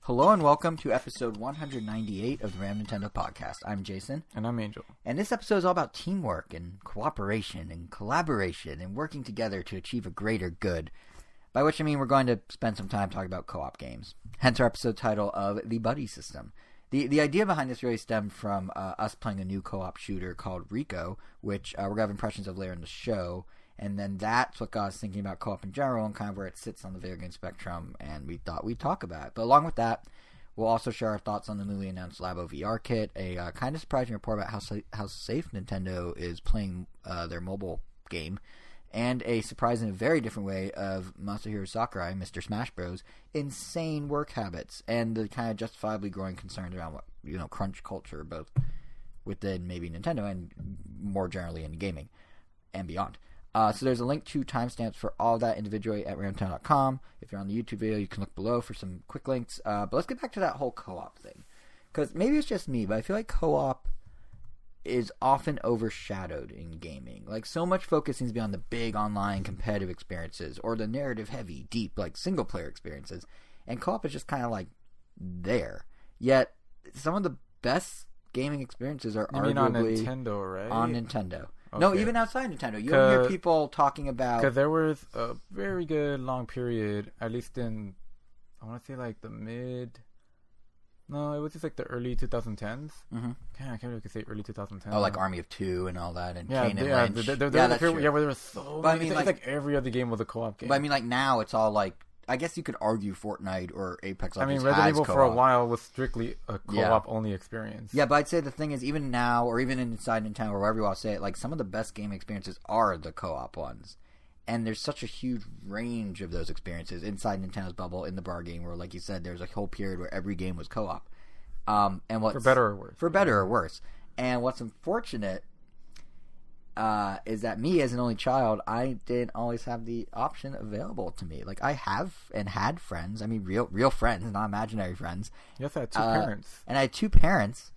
Hello and welcome to episode 198 of the Ram Nintendo Podcast. I'm Jason. And I'm Angel. And this episode is all about teamwork and cooperation and collaboration and working together to achieve a greater good. By which I mean we're going to spend some time talking about co-op games. Hence our episode title of The Buddy System. The idea behind this really stemmed from us playing a new co-op shooter called RICO, which we're going to have impressions of later in the show. And then that's what got us thinking about co-op in general and kind of where it sits on the video game spectrum, and we thought we'd talk about it. But along with that, we'll also share our thoughts on the newly announced Labo VR Kit, a kind of surprising report about how safe Nintendo is playing their mobile game, and a surprising and very different way of Masahiro Sakurai, Mr. Smash Bros., insane work habits, and the kind of justifiably growing concerns around what, crunch culture, both within maybe Nintendo and more generally in gaming and beyond. So there's a link to timestamps for all of that individually at ramtown.com. If you're on the YouTube video, you can look below for some quick links. But let's get back to that whole co-op thing. Because maybe it's just me, but I feel like co-op is often overshadowed in gaming. Like, so much focus seems to be on the big online competitive experiences or the narrative-heavy, deep, like, single-player experiences. And co-op is just kind of, like, there. Yet, some of the best gaming experiences are arguably... You mean on Nintendo, right? On Nintendo. Okay. No, even outside Nintendo. You don't hear people talking about... Because there was a very good long period, at least in, I want to say like the No, it was just like the early 2010s. Mm-hmm. I can't really say early 2010s. Oh, like Army of Two and all that, and Kane and Lynch. There was a period where there was so many. It's like every other game was a co-op game. But I mean, like now it's all like... I guess you could argue Fortnite or Apex Legends Resident Evil co-op. For a while was strictly a co-op only experience. Yeah, but I'd say the thing is, even now, or even inside Nintendo, or wherever you want to say it, like some of the best game experiences are the co-op ones. And there's such a huge range of those experiences inside Nintendo's bubble, in the bar game, where, like you said, there's a whole period where every game was co-op. And what's, for better or worse. For better or worse. And what's unfortunate is that me, as an only child, I didn't always have the option available to me. Like, I have and had friends. I mean, real friends, not imaginary friends. Yes, I had two parents. And I had two parents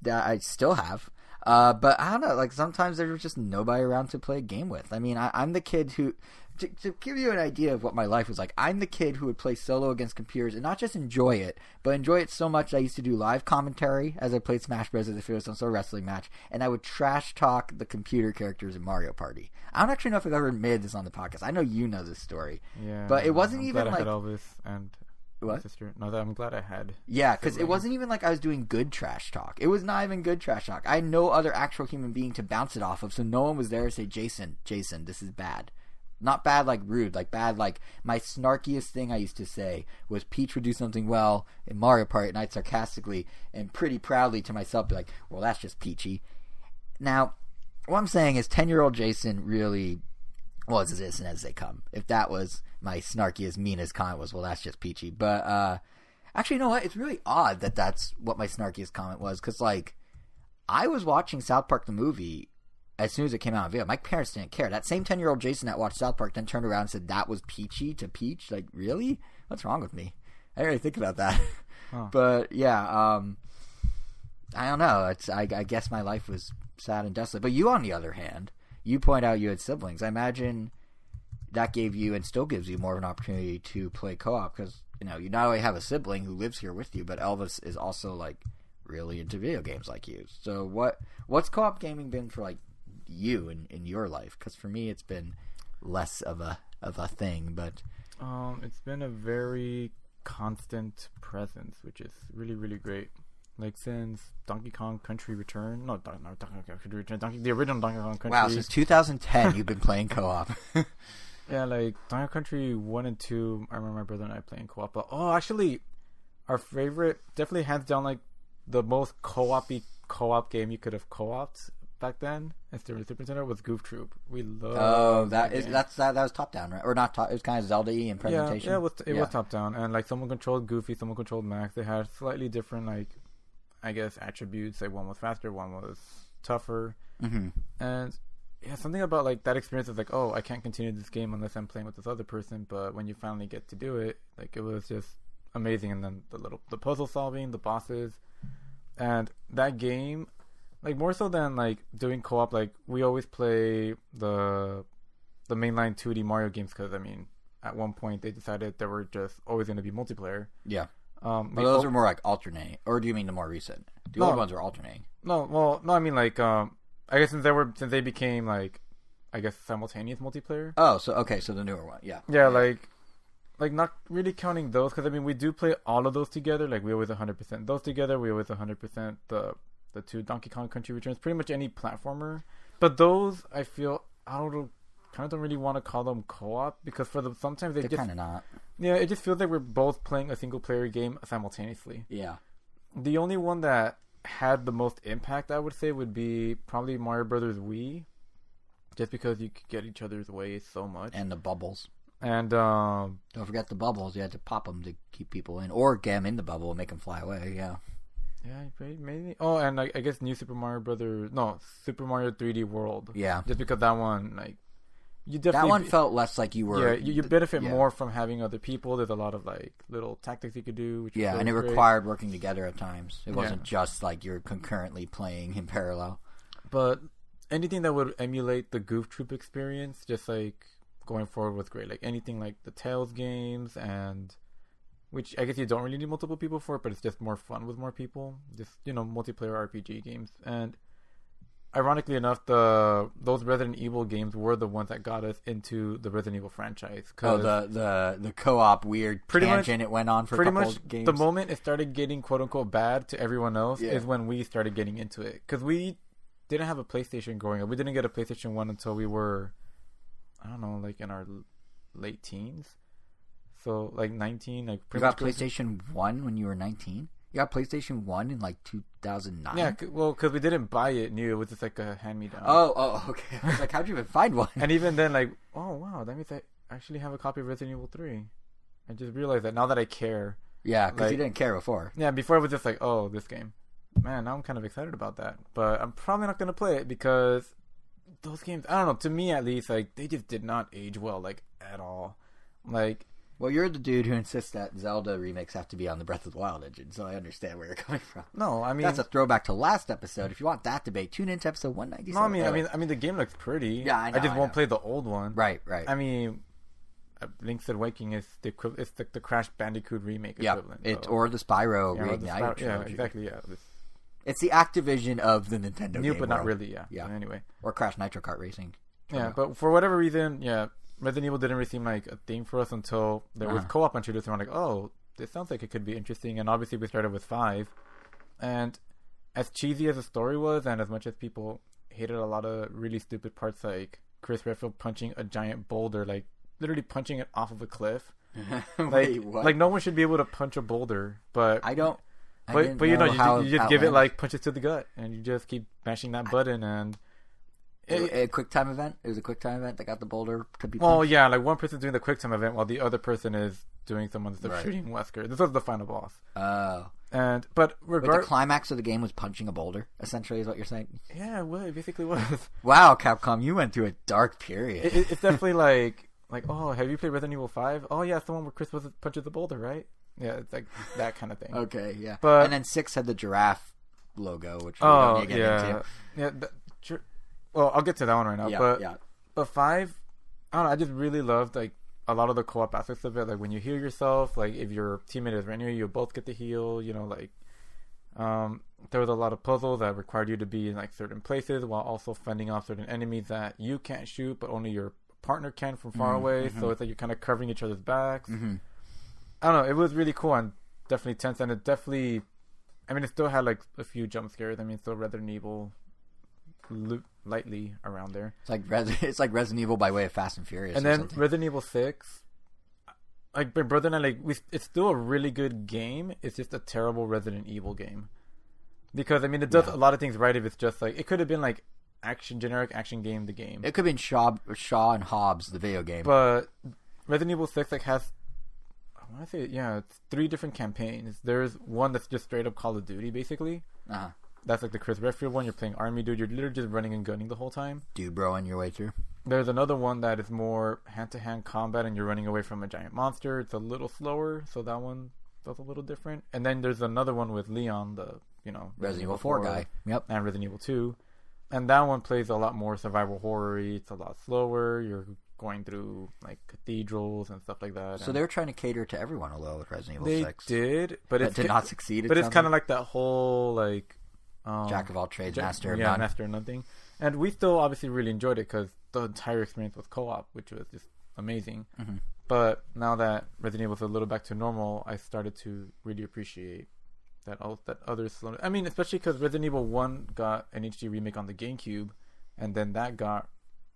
that I still have. But I don't know, like, sometimes there was just nobody around to play a game with. I mean, I'm the kid who... To give you an idea of what my life was like, I'm the kid who would play solo against computers and not just enjoy it, but enjoy it so much I used to do live commentary as I played Smash Bros. As if it was some sort of wrestling match, and I would trash talk the computer characters in Mario Party. I don't actually know if I've ever admitted this on the podcast. I know you know this story. Yeah. But it wasn't I'm even glad like... I had Elvis and... What? Sister. No, I'm glad I had. Yeah, because it wasn't even like I was doing good trash talk. It was not even good trash talk. I had no other actual human being to bounce it off of, so no one was there to say, Jason, this is bad. Not bad like rude, like bad like my snarkiest thing I used to say was Peach would do something well in Mario Party, and I'd sarcastically and pretty proudly to myself be like, well, that's just Peachy. Now, what I'm saying is 10-year-old Jason really was as innocent as they come. If that was my snarkiest, meanest comment was, well, that's just Peachy. But actually, you know what? It's really odd that that's what my snarkiest comment was, because, like, I was watching South Park the movie as soon as it came out on video. My parents didn't care. That same 10-year-old Jason that watched South Park then turned around and said that was Peachy to Peach. Like, really? What's wrong with me? I didn't really think about that. Huh. But, yeah, I don't know. I guess my life was sad and desolate. But you, on the other hand, you point out you had siblings. I imagine that gave you and still gives you more of an opportunity to play co-op because, you not only have a sibling who lives here with you, but Elvis is also, like, really into video games like you. So what's co-op gaming been for, like, you in your life? Because for me it's been less of a thing, but it's been a very constant presence, which is really, really great. Like, since Donkey Kong Country Return, not Donkey Kong Country Return, the original Donkey Kong Country. Wow, since 2010 you've been playing co-op. Yeah, like Donkey Kong Country 1 and 2, I remember my brother and I playing co-op. But actually, our favorite, definitely hands down, like the most co-op game you could have co-opted back then, as the Super Nintendo, was Goof Troop. We love. That was top down, right? Or not top? It was kind of Zelda-y in presentation. Yeah, it was top down, and like someone controlled Goofy, someone controlled Max. They had slightly different, like, I guess, attributes. Like, one was faster, one was tougher, and yeah, something about like that experience is like, oh, I can't continue this game unless I'm playing with this other person. But when you finally get to do it, like, it was just amazing. And then the puzzle solving, the bosses, and that game. Like, more so than, like, doing co-op, like, we always play the mainline 2D Mario games because, I mean, at one point they decided there were just always going to be multiplayer. Yeah. Those are more like alternating, or do you mean the more recent? The old ones are alternating. No, I mean like I guess since they became like I guess simultaneous multiplayer. Oh, so the newer one, yeah. Yeah, like not really counting those because I mean we do play all of those together. Like we always 100% those together. We always 100% the two Donkey Kong Country Returns. Pretty much any platformer, but those I feel don't really want to call them co-op because sometimes they're just kind of not. Yeah, it just feels like we're both playing a single player game simultaneously. Yeah. The only one that had the most impact, I would say, would be probably Mario Brothers Wii, just because you could get each other's way so much. And the bubbles. And don't forget the bubbles. You had to pop them to keep people in, or get them in the bubble and make them fly away. Yeah. Yeah, maybe. Oh, and I guess Super Mario 3D World. Yeah. Just because that one, like, you definitely... That one felt less like you were... Yeah, you benefit more from having other people. There's a lot of, like, little tactics you could do. Which and it required working together at times. It wasn't just, like, you're concurrently playing in parallel. But anything that would emulate the Goof Troop experience, just, like, going forward was great. Like, anything like the Tales games and... Which I guess you don't really need multiple people for, but it's just more fun with more people. Just, multiplayer RPG games. And... Ironically enough, those Resident Evil games were the ones that got us into the Resident Evil franchise. The co-op weird tangent it went on for a couple of games. The moment it started getting quote unquote bad to everyone else is when we started getting into it. Because we didn't have a PlayStation growing up. We didn't get a PlayStation 1 until we were, I don't know, like in our late teens. So like 19. Like you got PlayStation 1 when you were 19? You got PlayStation 1 in like 2009? Yeah, well, because we didn't buy it new. It was just like a hand-me-down. Oh, okay. I was like, how'd you even find one? And even then, like, oh, wow, that means I actually have a copy of Resident Evil 3. I just realized that now that I care. Yeah, because you didn't care before. Yeah, before it was just like, oh, this game. Man, now I'm kind of excited about that. But I'm probably not going to play it because those games, I don't know, to me at least, like, they just did not age well, like, at all. Like... Well, you're the dude who insists that Zelda remakes have to be on the Breath of the Wild engine, so I understand where you're coming from. No, I mean... That's a throwback to last episode. If you want that debate, tune into episode 197. No, I mean, the game looks pretty. Yeah, I know. I just won't play the old one. Right. I mean, Link's Awakening is it's the Crash Bandicoot remake equivalent. Or the Spyro Reignited. Yeah, exactly, yeah. It's the Activision of the Nintendo New, game but not world. really, yeah. Anyway. Or Crash Nitro Kart Racing. Yeah, but for whatever reason, Resident Evil didn't really seem like a thing for us until there was co-op introduced, and we're like, oh, this sounds like it could be interesting. And obviously we started with 5. And as cheesy as the story was, and as much as people hated a lot of really stupid parts, like Chris Redfield punching a giant boulder, like literally punching it off of a cliff. Wait, what? Like no one should be able to punch a boulder, but... But you just give it like punches to the gut, and you just keep mashing that button, and... A quick time event? It was a quick time event that got the boulder to be punched? Oh, yeah, like one person's doing the quick time event while the other person is doing some other stuff, shooting Wesker. This was the final boss. Oh. But the climax of the game was punching a boulder, essentially, is what you're saying? Yeah, well, it basically was. Wow, Capcom, you went through a dark period. It's definitely like, oh, have you played Resident Evil 5? Oh, yeah, it's the one where Chris punches the boulder, right? Yeah, it's like that kind of thing. Okay, yeah. And then 6 had the giraffe logo, which we don't need to get into. Yeah, well, I'll get to that one right now. But 5, I don't know, I just really loved like a lot of the co-op aspects of it. Like when you heal yourself, like if your teammate is right near you, you both get to heal. Like there was a lot of puzzles that required you to be in like certain places while also fending off certain enemies that you can't shoot, but only your partner can from far away. So it's like you're kind of covering each other's backs. I don't know. It was really cool and definitely tense, and it definitely. I mean, it still had like a few jump scares. I mean, still Resident Evil. Lightly around there. It's like Resident Evil by way of Fast and Furious. And then Resident Evil 6, like my brother and I, it's still a really good game. It's just a terrible Resident Evil game. Because I mean, it does a lot of things right. If it's just like it could have been like generic action game, the game. It could have been Shaw and Hobbs, the video game. But Resident Evil 6 like has, I want to say, it's 3 different campaigns. There's one that's just straight up Call of Duty, basically. That's like the Chris Redfield one. You're playing army dude. You're literally just running and gunning the whole time. Dude, broing your way through. There's another one that is more hand-to-hand combat, and you're running away from a giant monster. It's a little slower, so that one does a little different. And then there's another one with Leon, the Resident Evil 4 guy. Yep. And Resident Evil 2, and that one plays a lot more survival horror-y. It's a lot slower. You're going through like cathedrals and stuff like that. So they were trying to cater to everyone a little with Resident Evil they 6. did, but it did not succeed. But it's kind of like that whole like jack of all trades, master of none. none. Master of nothing. And we still obviously really enjoyed it because the entire experience was co-op, which was just amazing. Mm-hmm. But now that Resident Evil is a little back to normal, I started to really appreciate that others. I mean, especially because Resident Evil 1 got an HD remake on the GameCube, and then that got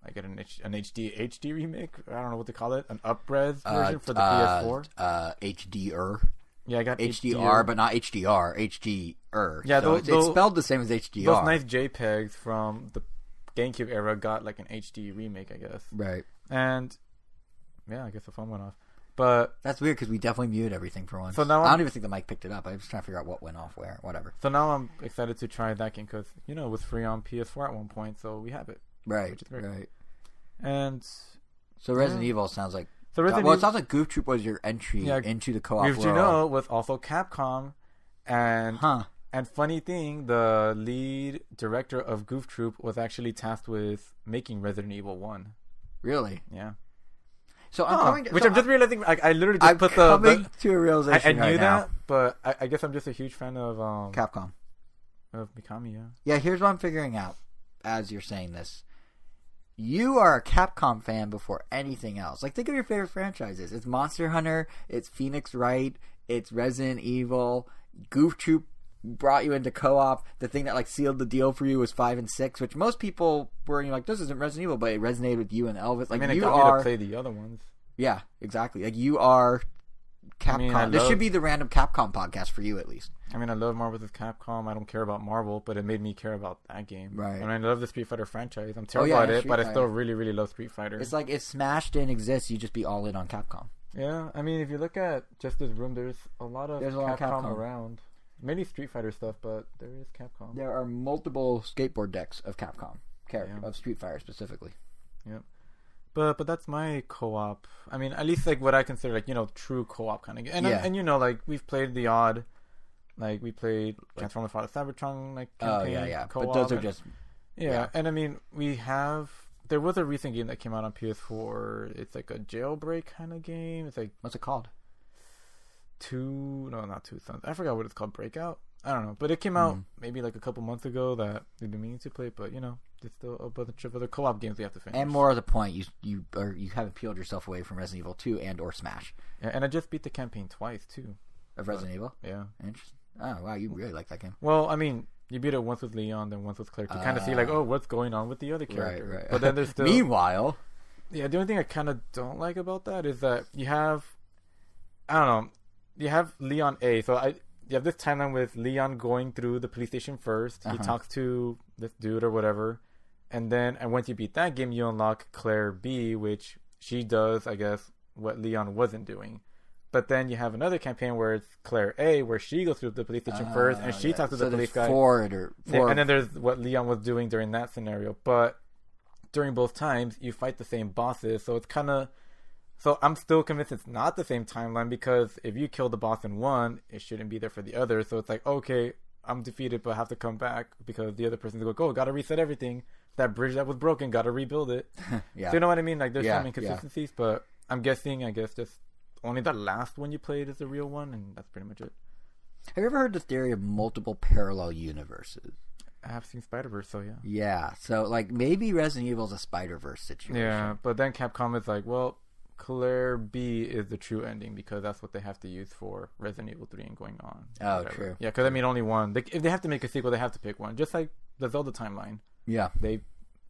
an HD remake. I don't know what to call it, an up-res version for the PS4. HDR. Yeah, I got HDR, but not HDR. HDR. Yeah, so it's spelled the same as HDR. Those nice JPEGs from the GameCube era got like an HD remake, I guess. Right. And yeah, I guess the phone went off. But that's weird because we definitely muted everything for once. So now I don't even think the mic picked it up. I was trying to figure out what went off where. Whatever. So now I'm excited to try that game because it was free on PS4 at one point, so we have it. Right. Which is great. Right. And so Resident Evil sounds like. It sounds like Goof Troop was your entry into the co-op world. Goof was also Capcom, and funny thing, the lead director of Goof Troop was actually tasked with making Resident Evil 1. Really? Yeah. So I'm coming to, I'm just realizing, like, I literally just put coming to a realization. I knew right that, now. but I guess I'm just a huge fan of Capcom. Of Mikami, yeah. Yeah, here's what I'm figuring out as you're saying this. You are a Capcom fan before anything else. Like, think of your favorite franchises. It's Monster Hunter, it's Phoenix Wright, it's Resident Evil, Goof Troop brought you into co-op. The thing that, like, sealed the deal for you was 5 and 6, which most people were like, this isn't Resident Evil, but it resonated with you and Elvis. Like, I mean, it got me to play the other ones. Yeah, exactly. Like, you are Capcom. This should be the random Capcom podcast for you, at least. I mean, I love Marvel vs. Capcom. I don't care about Marvel, but it made me care about that game. Right. I mean, I love the Street Fighter franchise. I'm terrible at it, but I still really, really love Street Fighter. It's like if Smash didn't exist, you'd just be all in on Capcom. Yeah, I mean, if you look at just this room, there's a lot of Capcom around. Mainly Street Fighter stuff, but there is Capcom. There are multiple skateboard decks of Capcom, of Street Fighter specifically. Yep. But that's my co-op. I mean, at least like what I consider like true co-op kind of game. And like we've played the odd, like we played Transformers: Fall of Cybertron like campaign. Oh yeah. Co-op, but those are just And I mean there was a recent game that came out on PS4. It's like a jailbreak kind of game. It's like, what's it called? Not Two Sons. I forgot what it's called. Breakout. I don't know, but it came out maybe like a couple months ago that we've been meaning to play. But there's still a bunch of other co-op games we have to finish. And more of the point, you haven't peeled yourself away from Resident Evil 2 and or Smash. Yeah, and I just beat the campaign twice too. Of Resident Evil? Yeah. Interesting. Oh wow, you really like that game. Well, I mean, you beat it once with Leon, then once with Claire to kind of see like, what's going on with the other character. Right. But then there's still. Meanwhile, yeah, the only thing I kind of don't like about that is that you have, I don't know, you have Leon A. So you have this timeline with Leon going through the police station first. He talks to this dude or whatever, and once you beat that game, you unlock Claire B, which she does, I guess, what Leon wasn't doing. But then you have another campaign where it's Claire A, where she goes through the police station first, and she talks to the police guy. And then there's what Leon was doing during that scenario. But during both times, you fight the same bosses, so it's kind of... So I'm still convinced it's not the same timeline, because if you kill the boss in one, it shouldn't be there for the other. So it's like, okay, I'm defeated, but I have to come back because the other person's like, oh, gotta reset everything. That bridge that was broken, gotta rebuild it. Yeah. So you know what I mean? Like, there's some inconsistencies, but I'm guessing, just only the last one you played is the real one, and that's pretty much it. Have you ever heard the theory of multiple parallel universes? I have seen Spider-Verse, so yeah. Yeah, so like maybe Resident Evil is a Spider-Verse situation. Yeah, but then Capcom is like, well, Claire B is the true ending because that's what they have to use for Resident Evil 3 and going on. Oh, whatever. True. Yeah, because I mean, only one. If they have to make a sequel, they have to pick one. Just like the Zelda timeline. Yeah.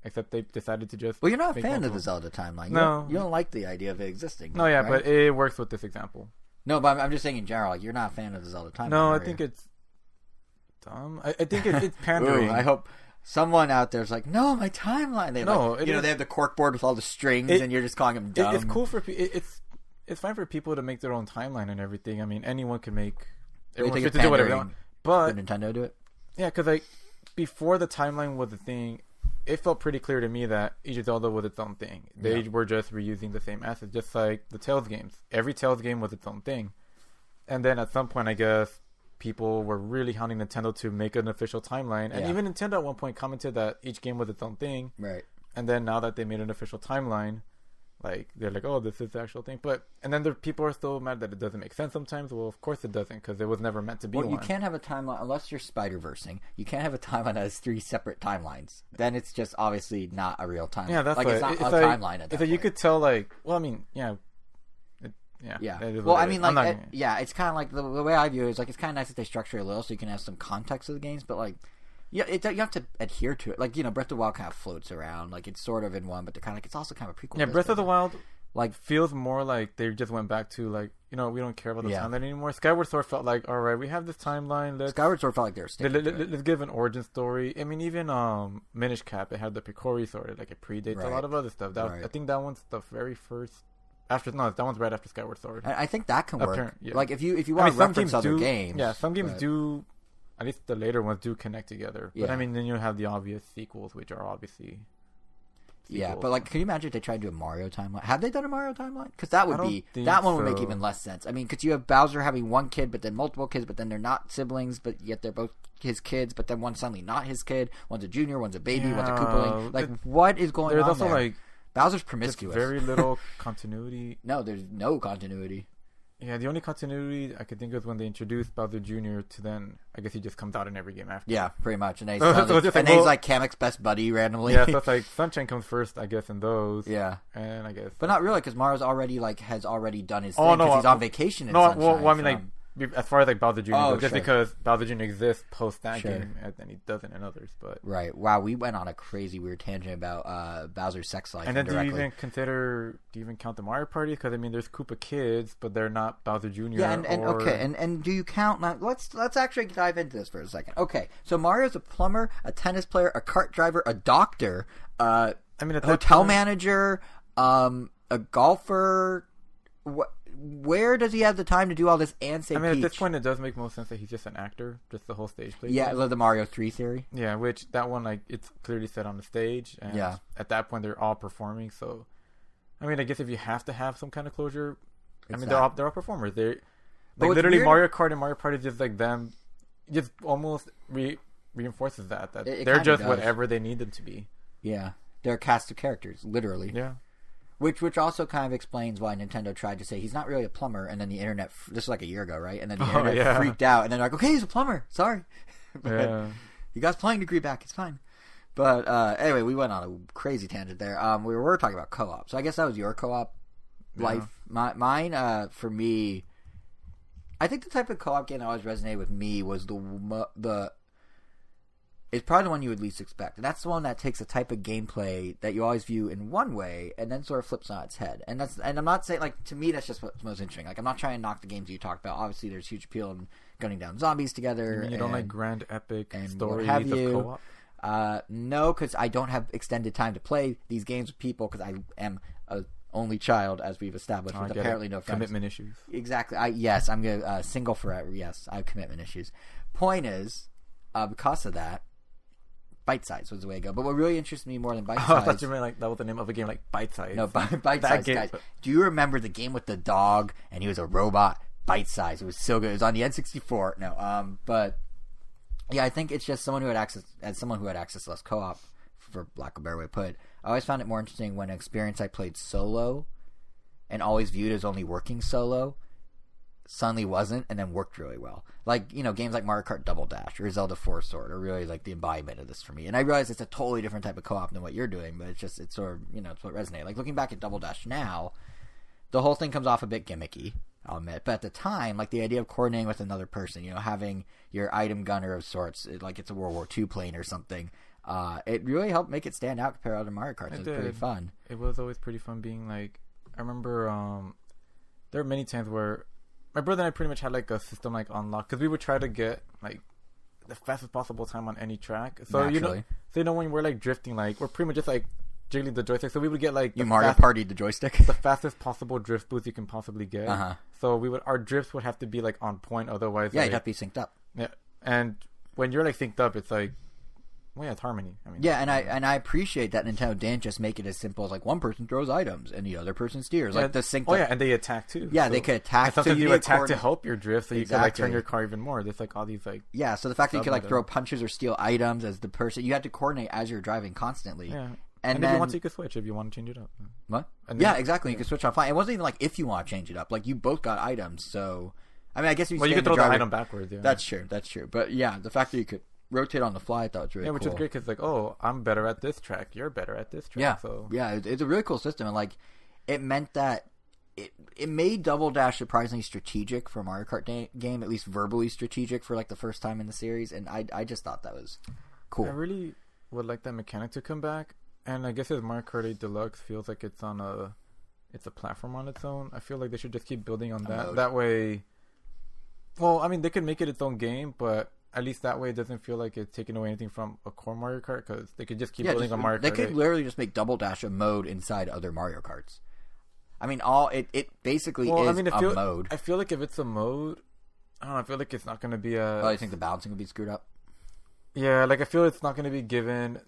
Except they decided to just... Well, you're not a fan of the Zelda timeline. No. You don't like the idea of it existing. No, yeah, right? but it works with this example. No, but I'm just saying in general, like, you're not a fan of the Zelda timeline. No, I think it's dumb. I think it's pandering. Ooh, I hope someone out there's like, no, my timeline. They they have the corkboard with all the strings, and you're just calling them dumb. It's cool for it's fine for people to make their own timeline and everything. I mean, anyone can make. Everyone should do whatever they want. But did Nintendo do it? Yeah, because like before the timeline was a thing, it felt pretty clear to me that each Zelda was its own thing. They were just reusing the same assets, just like the Tales games. Every Tales game was its own thing. And then at some point, I guess, people were really hounding Nintendo to make an official timeline. And even Nintendo at one point commented that each game was its own thing. Right. And then now that they made an official timeline, Like they're like, oh, this is the actual thing, and then the people are still mad that it doesn't make sense sometimes. Well, of course it doesn't, because it was never meant to be. Well, you can't have a timeline unless you're Spider-Versing. You can't have a timeline that has 3 separate timelines. Then it's just obviously not a real timeline. Yeah, that's like it's not a timeline at that point. You could tell, like, well, I mean, yeah. Well, I mean, like, it's kind of like the way I view it is like it's kind of nice that they structure it a little so you can have some context of the games, but like. Yeah, you have to adhere to it. Like, you know, Breath of the Wild kind of floats around. Like, it's sort of in one, but they're kind of like, it's also kind of a prequel. Yeah, Breath of the Wild like feels more like they just went back to, like, you know, we don't care about the timeline anymore. Skyward Sword felt like, all right, we have this timeline. Skyward Sword felt like they were sticking to it. Let's give an origin story. I mean, even Minish Cap, it had the Picori Sword. Like, it predates a lot of other stuff. I think that one's the very first... that one's right after Skyward Sword. I think that can work. Like, if you want to reference other games... Yeah, some games do... At least the later ones do connect together. But I mean, then you have the obvious sequels, which are obviously... Yeah, but like, can you imagine if they tried to do a Mario timeline? Have they done a Mario timeline? Because that would would make even less sense. I mean, because you have Bowser having one kid, but then multiple kids, but then they're not siblings, but yet they're both his kids, but then one's suddenly not his kid. One's a junior, one's a baby, one's a Koopaling. Like, what is going on there? There's also, like... Bowser's promiscuous. Very little continuity. No, there's no continuity. Yeah, the only continuity I could think of is when they introduced Bowser Jr. to then, I guess he just comes out in every game after. Yeah, pretty much. And he's like Kamek's best buddy randomly. Yeah, so it's like Sunshine comes first, I guess, in those. Yeah. And I guess. But not really, because Mario's has already done his thing, because he's on vacation in Sunshine. Well, I mean, like, as far as like Bowser Jr. goes, just because Bowser Jr. exists post that game, and then he doesn't in others. But right, wow, we went on a crazy weird tangent about Bowser's sex life. And then do you even count the Mario Party? Because I mean, there's Koopa Kids, but they're not Bowser Jr. Yeah, and do you count? Now, let's actually dive into this for a second. Okay, so Mario's a plumber, a tennis player, a kart driver, a doctor, a hotel manager, a golfer. Where does he have the time to do all this and say Peach? At this point, it does make most sense that he's just an actor, just the whole stage play. Yeah, the Mario 3 theory. Yeah, which that one, like, it's clearly set on the stage, and at that point, they're all performing. So, I mean, I guess if you have to have some kind of closure, they're all performers. They're like literally Mario Kart and Mario Party is just like them, just almost reinforces that they're just whatever they need them to be. Yeah, they're a cast of characters, literally. Yeah. Which also kind of explains why Nintendo tried to say he's not really a plumber, and then the internet, this was like a year ago, right? And then the internet freaked out, and then they're like, okay, he's a plumber, sorry. He got his playing degree back, it's fine. But anyway, we went on a crazy tangent there. We were talking about co-op, so I guess that was your co-op life. Mine, for me, I think the type of co-op game that always resonated with me was it's probably the one you would least expect. And that's the one that takes a type of gameplay that you always view in one way and then sort of flips on its head. And I'm not saying, like, to me, that's just what's most interesting. Like, I'm not trying to knock the games that you talked about. Obviously, there's huge appeal in gunning down zombies together. You don't like grand epic and stories have you. of co-op? No, because I don't have extended time to play these games with people because I am a only child, as we've established, with apparently no friends. Commitment issues. Exactly. I'm going to single forever. Yes, I have commitment issues. Point is, because of that, Bite Size was the way to go. But what really interests me more than Bite Size... I thought you meant like that was the name of a game, like Bite Size. No, Bite Size, guys. Do you remember the game with the dog and he was a robot? Bite Size. It was so good. It was on the N64. No, but yeah, I think it's just someone who had access to less co-op, for lack of a better way to put it. I always found it more interesting when an experience I played solo and always viewed as only working solo suddenly wasn't, and then worked really well. Like, you know, games like Mario Kart Double Dash or Zelda Four Sword are really like the embodiment of this for me. And I realize it's a totally different type of co-op than what you're doing, but it's sort of, you know, it's what resonated. Like, looking back at Double Dash now, the whole thing comes off a bit gimmicky, I'll admit. But at the time, like, the idea of coordinating with another person, you know, having your item gunner of sorts, like it's a World War II plane or something, it really helped make it stand out compared to other Mario Karts. It was pretty fun. It was always pretty fun being like, I remember there were many times where my brother and I pretty much had like a system like unlocked because we would try to get like the fastest possible time on any track. So naturally, you know when we're like drifting, like we're pretty much just like jiggling the joystick. So we would get like Mario Partied the joystick, the fastest possible drift boost you can possibly get. So our drifts would have to be like on point, otherwise you'd have to be synced up. Yeah, and when you're like synced up, it's like, well, yeah, it's harmony. I mean, yeah, and I appreciate that Nintendo didn't just make it as simple as like one person throws items and the other person steers. Like the sync. Oh yeah, and they attack too. Yeah, so they could attack. And sometimes you attack to help your drift, so you can like turn your car even more. There's like all these like so the fact that you could like throw punches or steal items as the person, you had to coordinate as you're driving constantly. Yeah, And if you want to, you can switch if you want to change it up. What? Yeah, exactly. You can switch offline. It wasn't even like if you want to change it up. Like, you both got items, so... I mean, I guess if you could throw the item backwards, yeah. That's true. But yeah, the fact that you could rotate on the fly, I thought was really cool. Yeah, which is great because, like, oh, I'm better at this track. You're better at this track. Yeah, it's a really cool system. And, like, it meant that it made Double Dash surprisingly strategic for a Mario Kart game, at least verbally strategic for, like, the first time in the series. And I just thought that was cool. I really would like that mechanic to come back. And I guess as Mario Kart 8 Deluxe feels like it's a platform on its own, I feel like they should just keep building on that. That way... Well, I mean, they could make it its own game, but at least that way it doesn't feel like it's taking away anything from a core Mario Kart, because they could just keep building on Mario Kart. They could literally just make Double Dash a mode inside other Mario Karts. I mean, it basically is a mode. I feel like if it's a mode, I don't know, I feel like it's not going to be a... Oh, you think the balancing would be screwed up? Yeah, like I feel it's not going to be given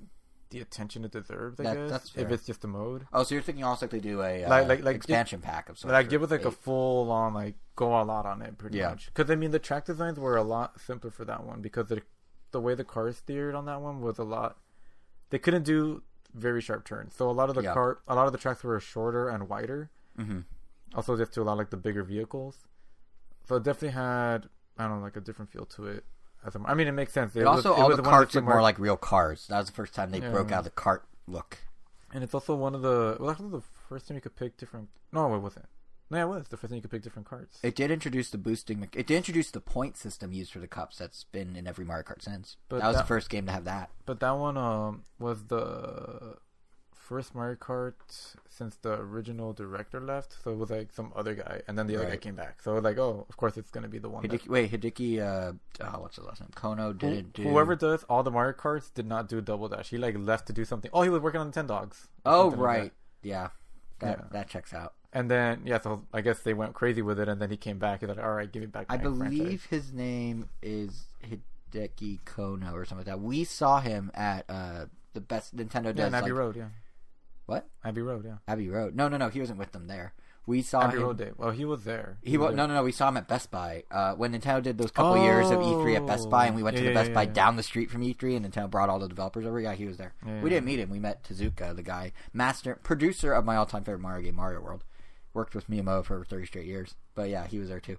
the attention it deserves, I guess, that's fair. if it's just a mode. Oh, so you're thinking also like they do a expansion pack of sorts. Like give it like a full on, like go all out on it pretty much. Because I mean the track designs were a lot simpler for that one because the way the cars steered on that one was a lot. They couldn't do very sharp turns, so a lot of the tracks were shorter and wider. Mm-hmm. Also, just to allow like the bigger vehicles. So it definitely had, I don't know, like a different feel to it. I mean, it makes sense. All the carts look more like real cars. That was the first time they broke out the kart look. And it's also one of the... Well, actually, the first time you could pick different... No, it wasn't. No, it was the first time you could pick different carts. It did introduce the boosting... It did introduce the point system used for the cups that's been in every Mario Kart since. But that was the first game to have that. But that one was the first Mario Kart since the original director left, so it was like some other guy, and then the other guy came back. So like, oh, of course it's gonna be the one. Hideki. What's the last name? Kono didn't do. Whoever does all the Mario Karts did not do Double Dash. He like left to do something. Oh, he was working on 10 Dogs. Oh right, like that checks out. And then so I guess they went crazy with it, and then he came back. He's like, all right, give me back. I believe his name is Hideki Kono or something like that. We saw him at the best Nintendo does. Abbey Road, yeah. What? Abbey Road, yeah. Abbey Road. No, he wasn't with them there. We saw Abbey Road Day. Well, he was there. No. We saw him at Best Buy when Nintendo did those couple years of E3 at Best Buy, and we went to the Best Buy down the street from E3, and Nintendo brought all the developers over. Yeah, he was there. We didn't meet him. We met Tezuka, the guy, producer of my all-time favorite Mario game, Mario World. Worked with Miyamoto for 30 straight years. But yeah, he was there too.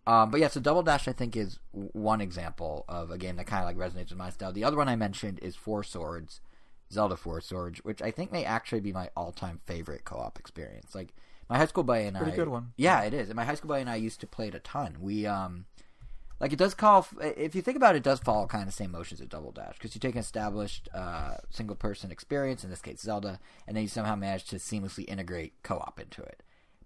So Double Dash, I think, is one example of a game that kind of like resonates with my style. The other one I mentioned is Four Swords. Zelda Four Swords, which I think may actually be my all-time favorite co-op experience. Like, my high school buddy and pretty good one. Yeah, it is. And my high school buddy and I used to play it a ton. We, it does call... If you think about it, it does follow kind of the same motions as Double Dash, because you take an established single-person experience, in this case Zelda, and then you somehow manage to seamlessly integrate co-op into it.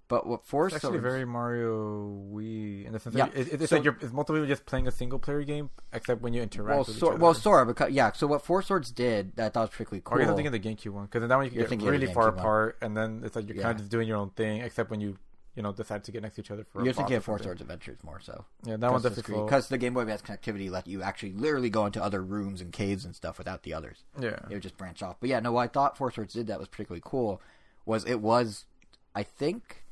But what Four Swords... It's actually very Mario Wii in the sense that it's like it's multiple just playing a single player game, except when you interact with each other. Well, sort of, because so what Four Swords did that I thought was particularly cool... Or you're thinking of the GameCube one, because in that one you can get really far apart, and then it's like you're kind of just doing your own thing, except when you decide to get next to each other for You're thinking of Four Swords Adventures more so. Yeah, that one's definitely cool. Because the Game Boy Advance connectivity let you actually literally go into other rooms and caves and stuff without the others. Yeah. It would just branch off. But yeah, no, what I thought Four Swords did that was particularly cool was I think...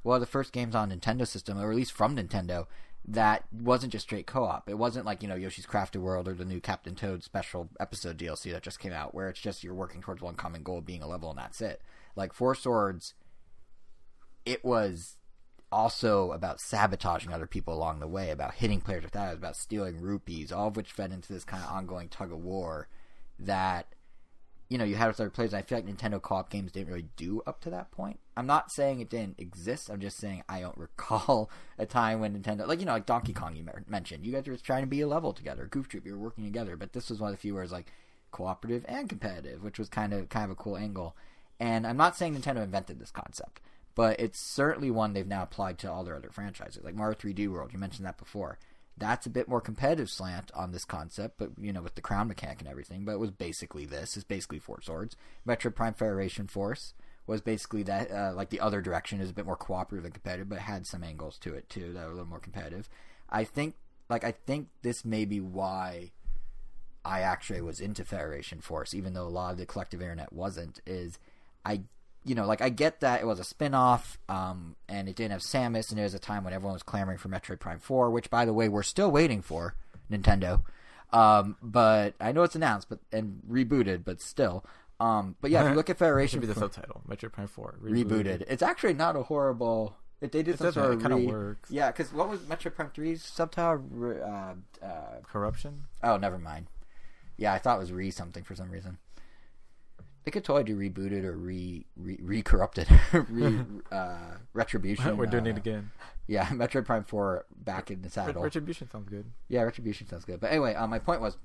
one of the first games on Nintendo system, or at least from Nintendo, that wasn't just straight co-op. It wasn't like, Yoshi's Crafted World or the new Captain Toad special episode DLC that just came out, where it's just you're working towards one common goal being a level and that's it. Like, Four Swords, it was also about sabotaging other people along the way, about hitting players with that, it was about stealing rupees, all of which fed into this kind of ongoing tug-of-war that... you had with other players, and I feel like Nintendo co-op games didn't really do up to that point. I'm not saying it didn't exist. I'm just saying I don't recall a time when Nintendo... like Donkey Kong you mentioned. You guys were trying to be a level together. Goof Troop, you were working together. But this was one of the few where it was, like, cooperative and competitive, which was kind of a cool angle. And I'm not saying Nintendo invented this concept, but it's certainly one they've now applied to all their other franchises. Like Mario 3D World, you mentioned that before. That's a bit more competitive slant on this concept, but, with the crown mechanic and everything. But it was basically this. It's basically Four Swords. Metroid Prime Federation Force was basically that, like the other direction is a bit more cooperative and competitive, but it had some angles to it, too, that were a little more competitive. I think this may be why I actually was into Federation Force, even though a lot of the collective internet wasn't, is I get that it was a spin-off, and it didn't have Samus, and there was a time when everyone was clamoring for Metroid Prime 4, which, by the way, we're still waiting for, Nintendo. But I know it's announced and rebooted, but still. But yeah, if you look at Federation, should be the subtitle. Metroid Prime 4 rebooted. It's actually not a horrible. They did some sort of kind of works. Yeah, because what was Metroid Prime 3's subtitle? Corruption. Oh, never mind. Yeah, I thought it was something for some reason. They could totally do rebooted or re-corrupted. Retribution. We're doing it again. Yeah, Metroid Prime 4 back in the saddle. Retribution sounds good. Yeah, Retribution sounds good. But anyway, my point was,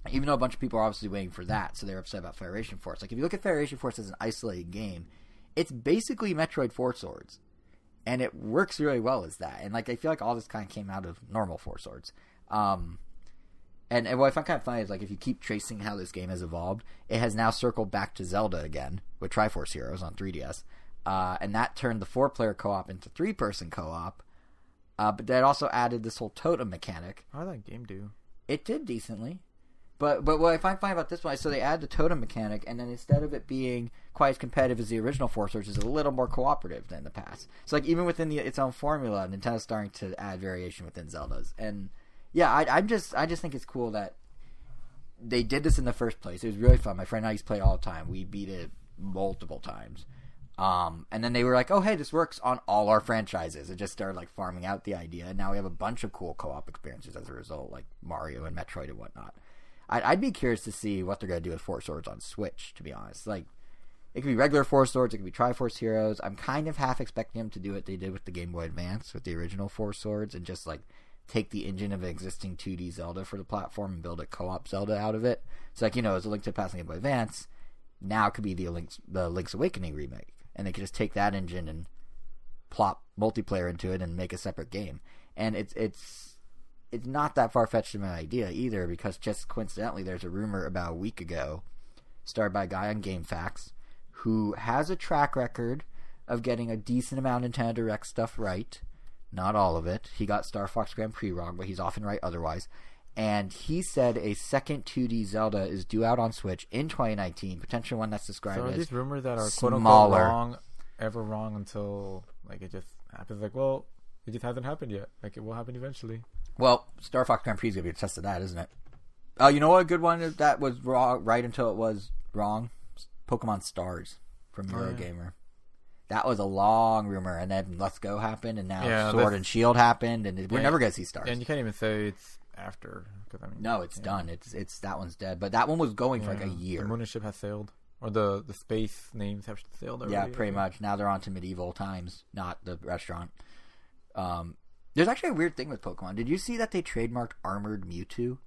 even though a bunch of people are obviously waiting for that, so they're upset about Federation Force. Like, if you look at Federation Force as an isolated game, it's basically Metroid Four Swords. And it works really well as that. And, like, I feel like all this kind of came out of normal Four Swords. And what I find kind of funny is, like, if you keep tracing how this game has evolved, it has now circled back to Zelda again with Triforce Heroes on 3DS. And that turned the 4-player co-op into 3-person co-op. But that also added this whole totem mechanic. How did that game do? It did decently. But what I find funny about this one is, so they add the totem mechanic, and then instead of it being quite as competitive as the original Four Swords, it's a little more cooperative than the past. So, like, even within its own formula, Nintendo's starting to add variation within Zelda's. And yeah, I just think it's cool that they did this in the first place. It was really fun. My friend and I used to play it all the time. We beat it multiple times. And then they were like, oh, hey, this works on all our franchises. It just started, like, farming out the idea. And now we have a bunch of cool co-op experiences as a result, like Mario and Metroid and whatnot. I'd be curious to see what they're going to do with Four Swords on Switch, to be honest. Like, it could be regular Four Swords, it could be Triforce Heroes. I'm kind of half expecting them to do what they did with the Game Boy Advance, with the original Four Swords, and just, like, take the engine of an existing 2D Zelda for the platform and build a co-op Zelda out of it. So, like, you know, as a Link to the Past and Game Boy Advance, now it could be the Link's Awakening remake. And they could just take that engine and plop multiplayer into it and make a separate game. And it's not that far-fetched of an idea either, because just coincidentally there's a rumor about a week ago started by a guy on GameFAQs who has a track record of getting a decent amount of Nintendo Direct stuff right. Not all of it. He got Star Fox Grand Prix wrong, but he's often right otherwise. And he said a second 2D Zelda is due out on Switch in 2019, potentially one that's described as these rumors that are smaller. quote-unquote wrong, ever wrong until, like, it just happens. Like, well, it just hasn't happened yet. Like, it will happen eventually. Well, Star Fox Grand Prix is going to be a test of that, isn't it? Oh, you know what? A good one that was wrong right until it was wrong? Pokemon Stars from Eurogamer. Yeah. That was a long rumor, and then Let's Go happened, and now Sword and Shield happened, and we're never going to see Stars. And you can't even say it's after. Cause, I mean, no, it's done. It's that one's dead. But that one was going for like a year. The Moon ship has sailed. Or the space names have sailed already. Yeah, pretty much. Now they're on to medieval times, not the restaurant. There's actually a weird thing with Pokemon. Did you see that they trademarked Armored Mewtwo?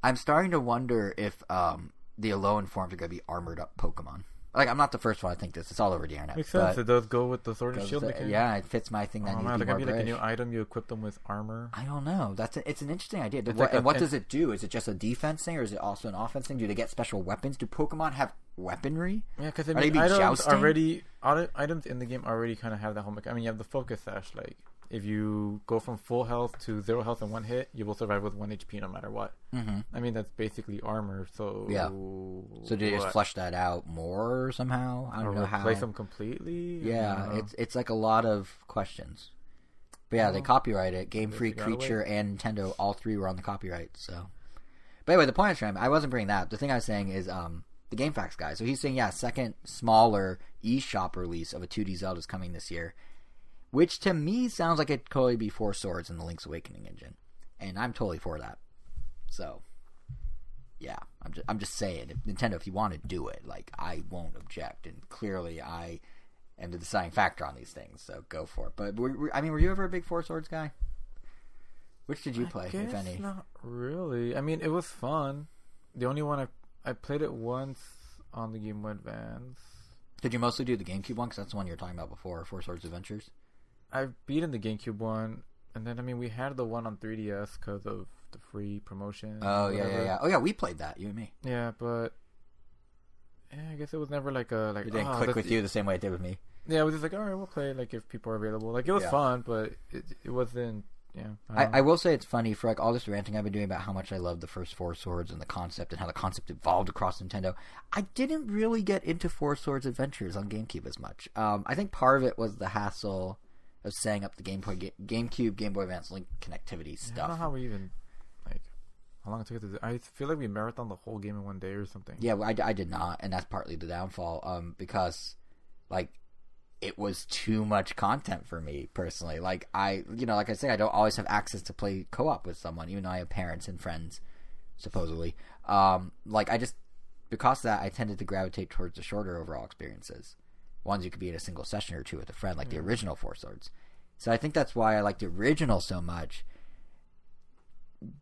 I'm starting to wonder if the Alolan forms are going to be armored up Pokemon. Like, I'm not the first one to think this. It's all over the internet. Makes sense. It does go with the Sword and Shield mechanic. Yeah, it fits my thing. That needs to be more like a new item. You equip them with armor. I don't know. It's an interesting idea. What does it do? Is it just a defense thing, or is it also an offense thing? Do they get special weapons? Do Pokemon have weaponry? Yeah, because items in the game already kind of have that whole mechanic. I mean, you have the Focus Sash. Like, if you go from full health to 0 health in one hit, you will survive with 1 HP no matter what. Mm-hmm. I mean, that's basically armor. So yeah. So do you just flesh that out more somehow? I don't know how. Replace them completely? Yeah, it's like a lot of questions. But yeah, they copyright it. Game Freak, Creature, and Nintendo, all three were on the copyright. So, but anyway, the point I was trying, I wasn't bringing that. The thing I was saying is the GameFAQs guy. So he's saying, second smaller eShop release of a 2D Zelda is coming this year. Which to me sounds like it could totally be Four Swords in the Link's Awakening engine, and I'm totally for that. So, yeah, I'm just saying, Nintendo, if you want to do it, like, I won't object, and clearly I am the deciding factor on these things, so go for it. But were you ever a big Four Swords guy? Which did you play, if any? Not really. I mean, it was fun. The only one I played it once on the Game Boy Advance. Did you mostly do the GameCube one? Because that's the one you were talking about before, Four Swords Adventures. I've beaten the GameCube one, and then, I mean, we had the one on 3DS because of the free promotion. Oh, yeah. Oh, yeah, we played that, you and me. Yeah, but I guess it was never like a... Like, it didn't click with you the same way it did with me. Yeah, it was just like, all right, we'll play like if people are available. Like, it was fun, but it wasn't... Yeah, I will say it's funny for like all this ranting I've been doing about how much I love the first Four Swords and the concept and how the concept evolved across Nintendo. I didn't really get into Four Swords Adventures on GameCube as much. I think part of it was the hassle of setting up the GameCube, Game Boy Advance Link connectivity stuff. I don't know how we even how long it took us to do. I feel like we marathoned the whole game in one day or something. Yeah, well, I did not, and that's partly the downfall. Because like it was too much content for me personally. Like like I say, I don't always have access to play co-op with someone, even though I have parents and friends, supposedly. Like I just because of that, I tended to gravitate towards the shorter overall experiences, ones you could be in a single session or two with a friend, like the original Four Swords. So I think that's why I like the original so much.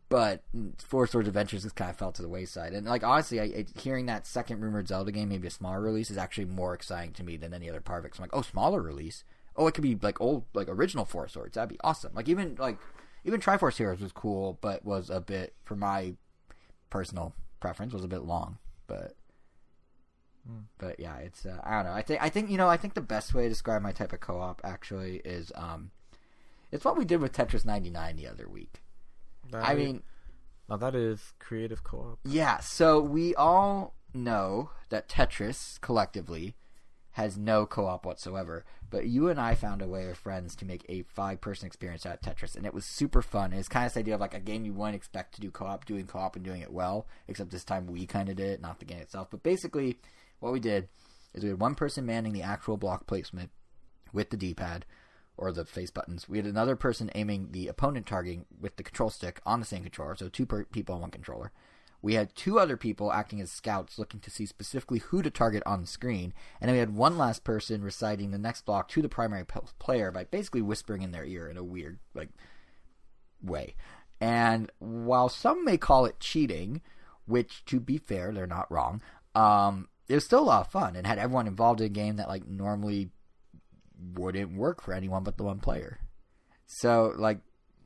But Four Swords Adventures just kind of fell to the wayside. And like honestly, hearing that second rumored Zelda game, maybe a smaller release, is actually more exciting to me than any other part of it. 'Cause I'm like, oh, smaller release. Oh, it could be like old, like original Four Swords. That'd be awesome. Like even Triforce Heroes was cool, but was a bit, for my personal preference, was a bit long. But yeah, it's I don't know. I think the best way to describe my type of co-op actually is it's what we did with Tetris 99 the other week. Now that is creative co-op. Yeah, so we all know that Tetris collectively has no co-op whatsoever, but you and I found a way with friends to make a 5-person experience out of Tetris, and it was super fun. It's kind of this idea of like a game you wouldn't expect to do co-op, doing co-op and doing it well, except this time we kind of did it, not the game itself. But basically, what we did is we had one person manning the actual block placement with the D-pad, or the face buttons. We had another person aiming the opponent targeting with the control stick on the same controller, so 2 people on one controller. We had 2 other people acting as scouts looking to see specifically who to target on the screen, and then we had one last person reciting the next block to the primary player by basically whispering in their ear in a weird way. And while some may call it cheating, which to be fair, they're not wrong, it was still a lot of fun and had everyone involved in a game that normally wouldn't work for anyone but the one player. So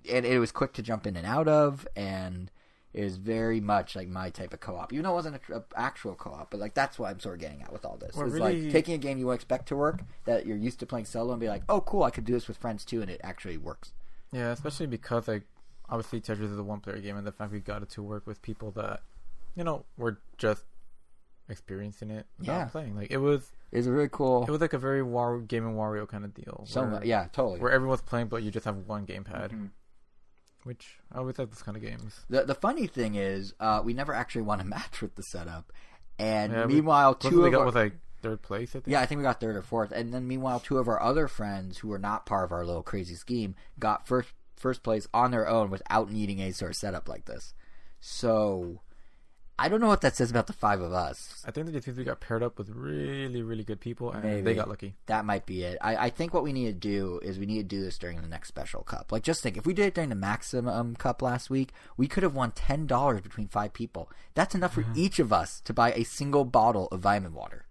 and it was quick to jump in and out of, and it was very much like my type of co-op. Even though it wasn't an actual co-op, but that's what I'm sort of getting at with all this. Well, it's really, taking a game you expect to work, that you're used to playing solo, and be like, oh cool, I could do this with friends too, and it actually works. Yeah, especially because obviously Tetris is a one-player game, and the fact we got it to work with people that were just experiencing it without playing. It was really cool. It was like a very Game and Wario kind of deal. Yeah, totally. Where everyone's playing, but you just have one gamepad. Mm-hmm. Which I always like this kind of games. The funny thing is, we never actually won a match with the setup, and meanwhile, we got third place. I think. Yeah, I think we got 3rd or 4th, and then meanwhile, 2 of our other friends who were not part of our little crazy scheme got first place on their own without needing a sort of setup like this. So I don't know what that says about the 5 of us. I think that we got paired up with really, really good people, and they got lucky. That might be it. I think what we need to do is we need to do this during the next special cup. Just think, if we did it during the Maximum Cup last week, we could have won $10 between 5 people. That's enough for each of us to buy a single bottle of vitamin water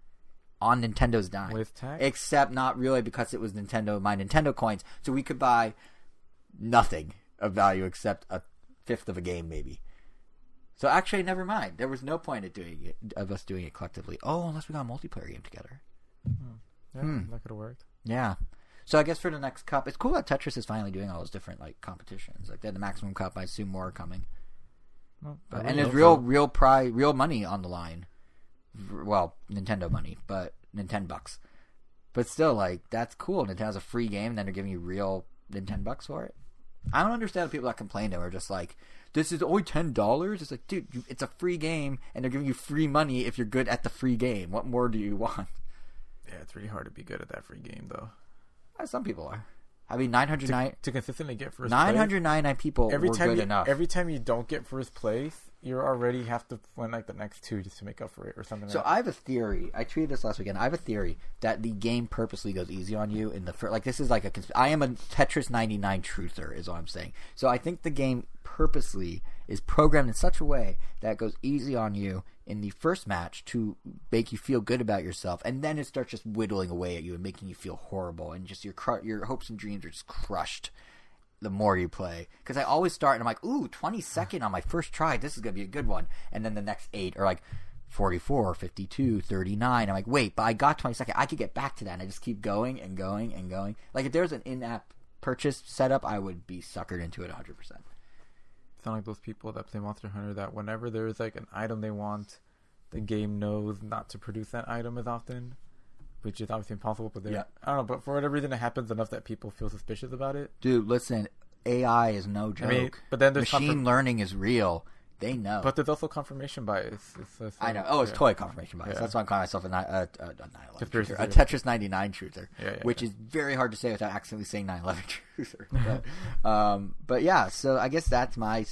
on Nintendo's dime. With tax? Except not really, because it was my Nintendo coins. So we could buy nothing of value except a 1/5 of a game, maybe. So actually, never mind. There was no point of us doing it collectively. Oh, unless we got a multiplayer game together. Yeah, that could have worked. Yeah. So I guess for the next cup, it's cool that Tetris is finally doing all those different competitions. They had the Maximum Cup. I assume more are coming. Well, and there's real money on the line. Well, Nintendo money, but $10. But still, that's cool. Nintendo has a free game, and then they're giving you real $10 for it. I don't understand the people that complain that are just this is only $10. It's dude, it's a free game, and they're giving you free money if you're good at the free game. What more do you want? Yeah, it's really hard to be good at that free game, though. Some people are. I mean, 909 to consistently get first. 999 people were good enough. Every time you don't get first place, you already have to win the next 2 just to make up for it, or something. So I have a theory. I tweeted this last weekend. I have a theory that the game purposely goes easy on you in the first. This is I am a Tetris 99 truther, is all I'm saying. So I think the game purposely is programmed in such a way that it goes easy on you in the first match to make you feel good about yourself, and then it starts just whittling away at you and making you feel horrible, and just your hopes and dreams are just crushed the more you play. Because I always start and I'm like, ooh, 22nd on my first try, this is going to be a good one, and then the next 8 are 44, 52, 39. I'm like, wait, but I got 22nd, I could get back to that, and I just keep going and going and going. If there's an in-app purchase setup, I would be suckered into it 100%. Sound like those people that play Monster Hunter that whenever there's an item they want, the game knows not to produce that item as often, which is obviously impossible. But I don't know, but for whatever reason, it happens enough that people feel suspicious about it. Dude, listen, AI is no joke. But then there's machine learning is real. They know. But there's also confirmation bias. I know. Oh, it's toy confirmation bias. That's why I'm calling myself a 9/11 truther. A Tetris 99 truther, which is very hard to say without accidentally saying 9/11 truther. But yeah, so I guess that's my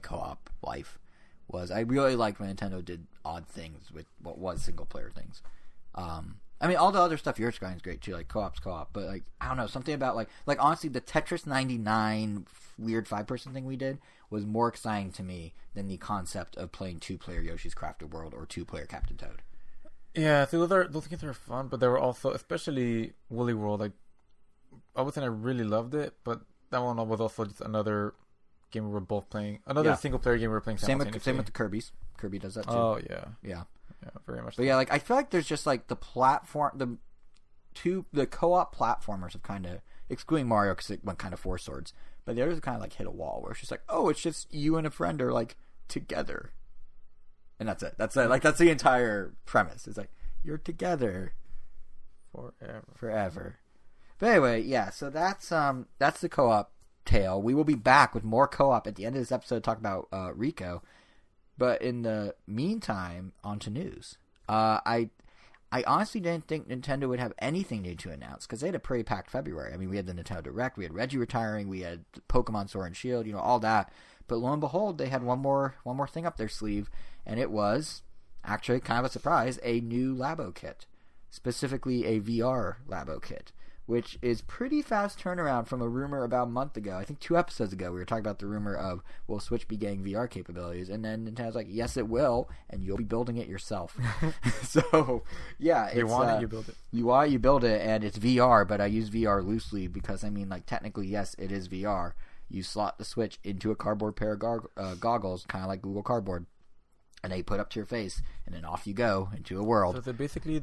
co-op life. I really liked when Nintendo did odd things with what was single player things. I mean, all the other stuff you're describing is great too, like co-op's co-op. But like, I don't know, something about like honestly, the Tetris 99 weird 5-person thing we did was more exciting to me than the concept of playing 2-player Yoshi's Crafted World or 2-player Captain Toad. Yeah, so those games are fun, but they were also, especially Woolly World. Like, I would say I really loved it, but that one was also just another game we were both playing. Another single player game we were playing simultaneously. Same with the Kirby's. Kirby does that too. Oh yeah. Yeah, very much. But yeah, like I feel like there's just like the platform, the co-op platformers have kind of, excluding Mario because it went kind of 4 swords, but the others kind of like hit a wall where it's just like, oh, it's just you and a friend are like together, and that's it. That's it. Like that's the entire premise. It's like you're together forever. But anyway, yeah. So that's the co-op tale. We will be back with more co-op at the end of this episode to talk about RICO. But in the meantime, on to news. I honestly didn't think Nintendo would have anything new to announce because they had a pretty packed February. I mean, we had the Nintendo Direct, we had Reggie retiring, we had Pokemon Sword and Shield, all that. But lo and behold, they had one more thing up their sleeve, and it was actually kind of a surprise, a new Labo kit, specifically a VR Labo kit, which is pretty fast turnaround from a rumor about a month ago. I think 2 episodes ago, we were talking about the rumor of, will Switch be getting VR capabilities? And then Nintendo's like, yes, it will, and you'll be building it yourself. So, yeah. You want it, you build it. You want it, you build it, and it's VR, but I use VR loosely because, I mean, like, technically, yes, it is VR. You slot the Switch into a cardboard pair of goggles, kind of like Google Cardboard, and they put up to your face, and then off you go into a world. So they're basically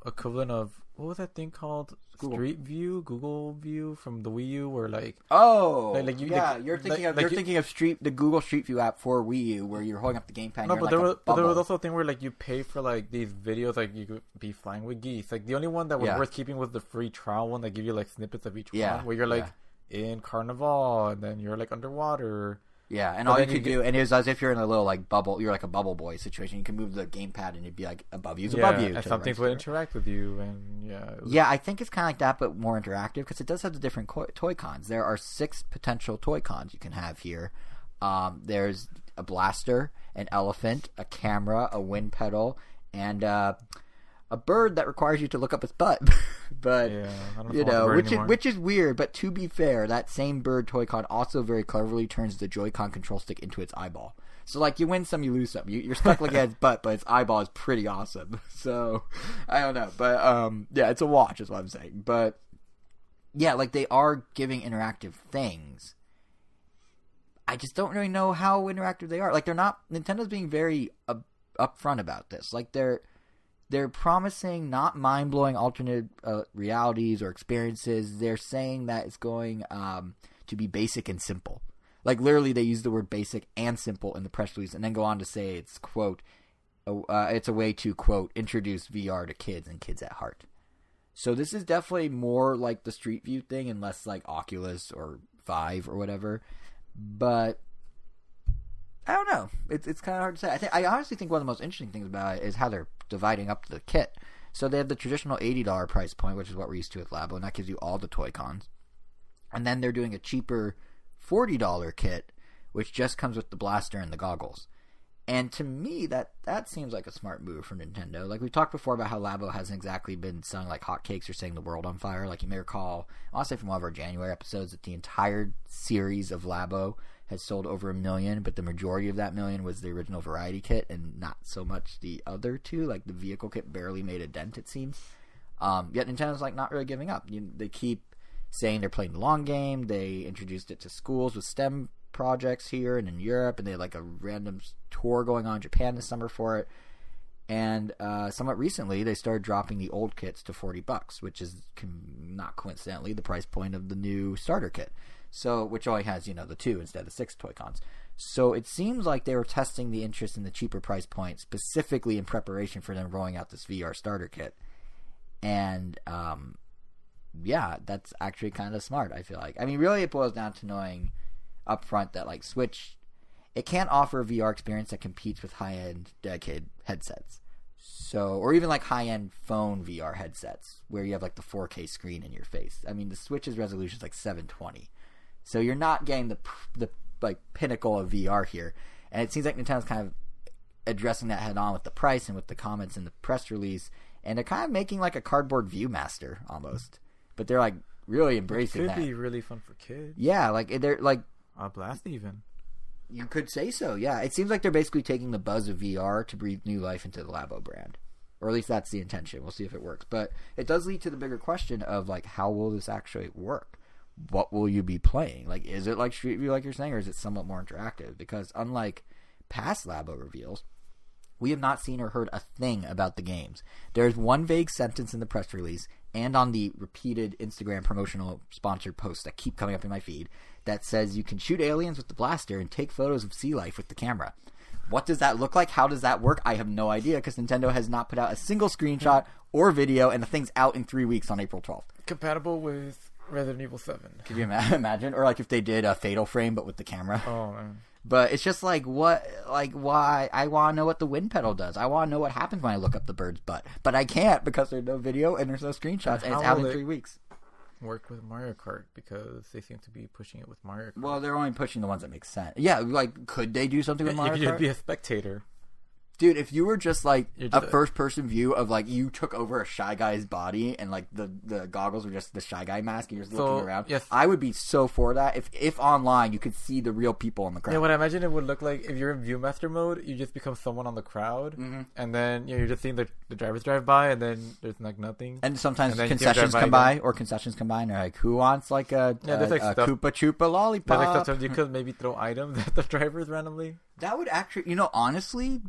equivalent of, what was that thing called? Google View from the Wii U, where like you're thinking of the Google Street View app for Wii U, where you're holding up the gamepad. No, but there was also a thing where like you pay for like these videos, like you could be flying with geese. Like the only one that was worth keeping was the free trial one that give you like snippets of each one, where you're like in Carnival and then you're like underwater. Yeah, and all you could do, and it was as if you're in a little like bubble, you're like a bubble boy situation. You can move the gamepad and it'd be like above you, above you. And some things would interact with you, and I think it's kind of like that, but more interactive because it does have the different toy cons. There are 6 potential toy cons you can have here. There's a blaster, an elephant, a camera, a wind pedal, and a bird that requires you to look up its butt. But which is weird. But to be fair, that same bird toy con also very cleverly turns the Joy-Con control stick into its eyeball. So like you win some, you lose some. You're stuck looking at its butt, but its eyeball is pretty awesome. So I don't know, but it's a watch, is what I'm saying. But yeah, like they are giving interactive things. I just don't really know how interactive they are. Like they're not. Nintendo's being very upfront about this. Like they're promising not mind-blowing alternate realities or experiences. They're saying that it's going to be basic and simple. Like, literally, they use the word basic and simple in the press release and then go on to say it's, quote, it's a way to, quote, introduce VR to kids and kids at heart. So this is definitely more like the Street View thing and less like Oculus or Vive or whatever. But I don't know. It's kind of hard to say. I honestly think one of the most interesting things about it is how they're dividing up the kit. So they have the traditional $80 price point, which is what we're used to with Labo, and that gives you all the toy cons. And then they're doing a cheaper $40 kit, which just comes with the blaster and the goggles. And to me, that seems like a smart move from Nintendo. Like, we talked before about how Labo hasn't exactly been selling like hotcakes or setting the world on fire. Like, you may recall, I want to say from one of our January episodes, that the entire series of Labo has sold over 1 million, but the majority of that 1 million was the original variety kit and not so much the other 2. Like, the vehicle kit barely made a dent, it seems. Yet Nintendo's like not really giving up. They keep saying they're playing the long game. They introduced it to schools with STEM projects here and in Europe, and they had like a random tour going on in Japan this summer for it. And somewhat recently, they started dropping the old kits to $40, which is not coincidentally the price point of the new starter kit. So, which only has, the 2 instead of the 6 toy cons. So it seems like they were testing the interest in the cheaper price point specifically in preparation for them rolling out this VR starter kit. And that's actually kind of smart, I feel like. I mean, really it boils down to knowing up front that like Switch, it can't offer a VR experience that competes with high-end dedicated headsets. So, or even like high-end phone VR headsets where you have like the 4K screen in your face. I mean, the Switch's resolution is like 720. So you're not getting the like pinnacle of VR here. And it seems like Nintendo's kind of addressing that head on with the price and with the comments in the press release. And they're kind of making like a cardboard Viewmaster almost. But they're like really embracing that. It could be really fun for kids. Yeah, like they're like a blast even. You could say so, yeah. It seems like they're basically taking the buzz of VR to breathe new life into the Labo brand. Or at least that's the intention. We'll see if it works. But it does lead to the bigger question of, like, how will this actually work? What will you be playing? Like, is it like Street View, like you're saying, or is it somewhat more interactive? Because unlike past Labo reveals, we have not seen or heard a thing about the games. There's one vague sentence in the press release and on the repeated Instagram promotional sponsored posts that keep coming up in my feed that says you can shoot aliens with the blaster and take photos of sea life with the camera. What does that look like? How does that work? I have no idea because Nintendo has not put out a single screenshot or video, and the thing's out in 3 weeks on April 12th. Compatible with Resident Evil 7. Could you imagine? Or like if they did a Fatal Frame but with the camera. Oh, man. But it's just like, what, like, why? I want to know what the wind pedal does. I want to know what happens when I look up the bird's butt. But I can't because there's no video and there's no screenshots, and it's out in 3 weeks. Work with Mario Kart because they seem to be pushing it with Mario Kart. Well, they're only pushing the ones that make sense. Yeah, like, could they do something with Mario Kart? You could be a spectator. Dude, if you were just like a first-person view of like you took over a Shy Guy's body and like the goggles were just the Shy Guy mask and you're just looking around, yes. I would be so for that. If online you could see the real people on the crowd. Yeah, what I imagine it would look like if you're in Viewmaster mode, you just become someone on the crowd, and then you're just seeing the drivers drive by, and then there's like nothing. And sometimes concessions come by, and they're like, "Who wants like a Koopa Troopa lollipop?" There's like stuff you could maybe throw items at the drivers randomly. That would actually, honestly.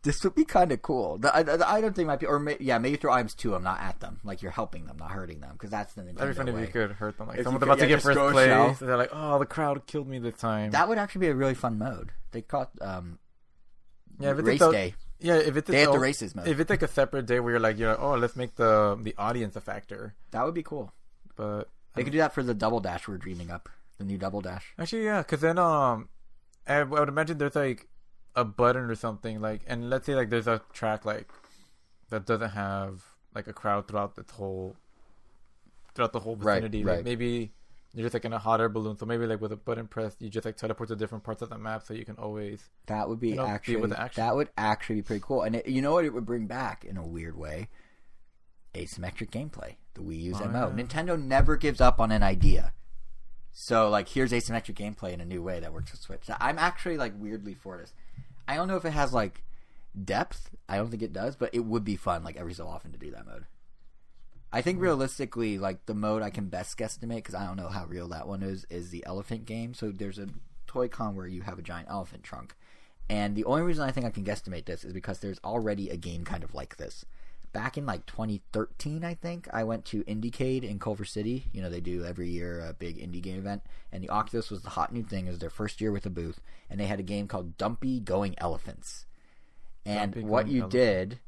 This would be kind of cool. The item thing might be, maybe throw items to them, not at them. Like you're helping them, not hurting them, because that's the Nintendo That'd be funny way. if you could hurt them. Like someone's about to get first place, and they're like, "Oh, the crowd killed me this time." That would actually be a really fun mode. They call it race day. Yeah, if it's they have the races mode. If it's like a separate day where you're like, oh, let's make the audience a factor. That would be cool. But they could do that for the Double Dash we're dreaming up. The new Double Dash. Actually, yeah, because then I would imagine there's like a button or something, like, and let's say like there's a track like that doesn't have like a crowd throughout the whole vicinity. Right. Like maybe you're just like in a hot air balloon, so maybe like with a button press you just like teleport to different parts of the map, so you can always that would be that would actually be pretty cool. And you know what it would bring back in a weird way? Asymmetric gameplay. The Wii U's MO. Yeah. Nintendo never gives up on an idea. So like here's asymmetric gameplay in a new way that works with Switch. I'm actually like weirdly for this. I don't know if it has like depth. I don't think it does, but it would be fun like every so often to do that mode. I think realistically, like the mode I can best guesstimate, because I don't know how real that one is the elephant game. So there's a Toy-Con where you have a giant elephant trunk, and the only reason I think I can guesstimate this is because there's already a game kind of like this. Back in like 2013, I think, I went to Indiecade in Culver City. They do every year a big indie game event. And the Oculus was the hot new thing. It was their first year with a booth. And they had a game called Dumpy Going Elephants. And what you did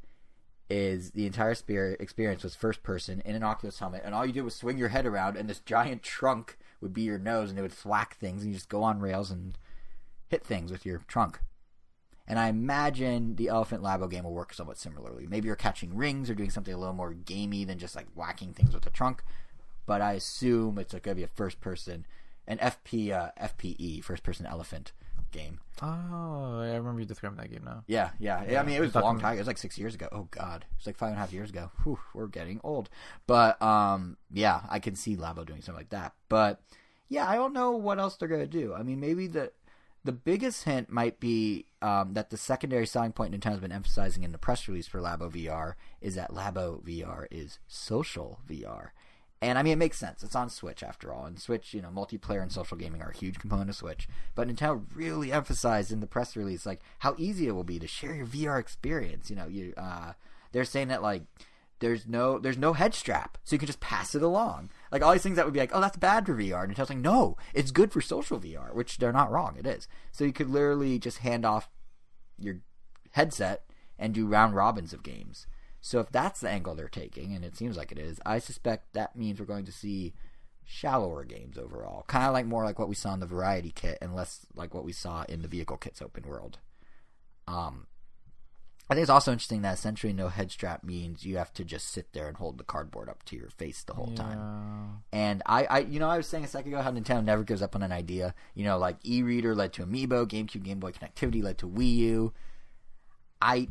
is the entire experience was first person in an Oculus helmet. And all you did was swing your head around. And this giant trunk would be your nose. And it would thwack things. And you just go on rails and hit things with your trunk. And I imagine the Elephant Labo game will work somewhat similarly. Maybe you're catching rings or doing something a little more gamey than just like whacking things with a trunk. But I assume it's going to be a an FPE, first-person elephant game. Oh, I remember you describing that game now. Yeah. I mean, it was a long time. It was like 6 years ago. Oh, God. It was like 5.5 years ago. Whew, we're getting old. But, yeah, I can see Labo doing something like that. But, yeah, I don't know what else they're going to do. I mean, maybe the biggest hint might be that the secondary selling point Nintendo's been emphasizing in the press release for Labo VR is that Labo VR is social VR. And I mean, it makes sense. It's on Switch after all. And Switch, multiplayer and social gaming are a huge component of Switch. But Nintendo really emphasized in the press release like how easy it will be to share your VR experience. They're saying that like there's no head strap, so you can just pass it along. Like all these things that would be like, oh, that's bad for VR. And Nintendo's like, no, it's good for social VR, which they're not wrong. It is. So you could literally just hand off your headset and do round robins of games. So if that's the angle they're taking, and it seems like it is, I suspect that means we're going to see shallower games overall. Kind of like more like what we saw in the Variety Kit and less like what we saw in the Vehicle Kit's open world. I think it's also interesting that essentially no head strap means you have to just sit there and hold the cardboard up to your face the whole time. And I was saying a second ago how Nintendo never gives up on an idea. Like e-reader led to Amiibo, GameCube, Game Boy connectivity led to Wii U.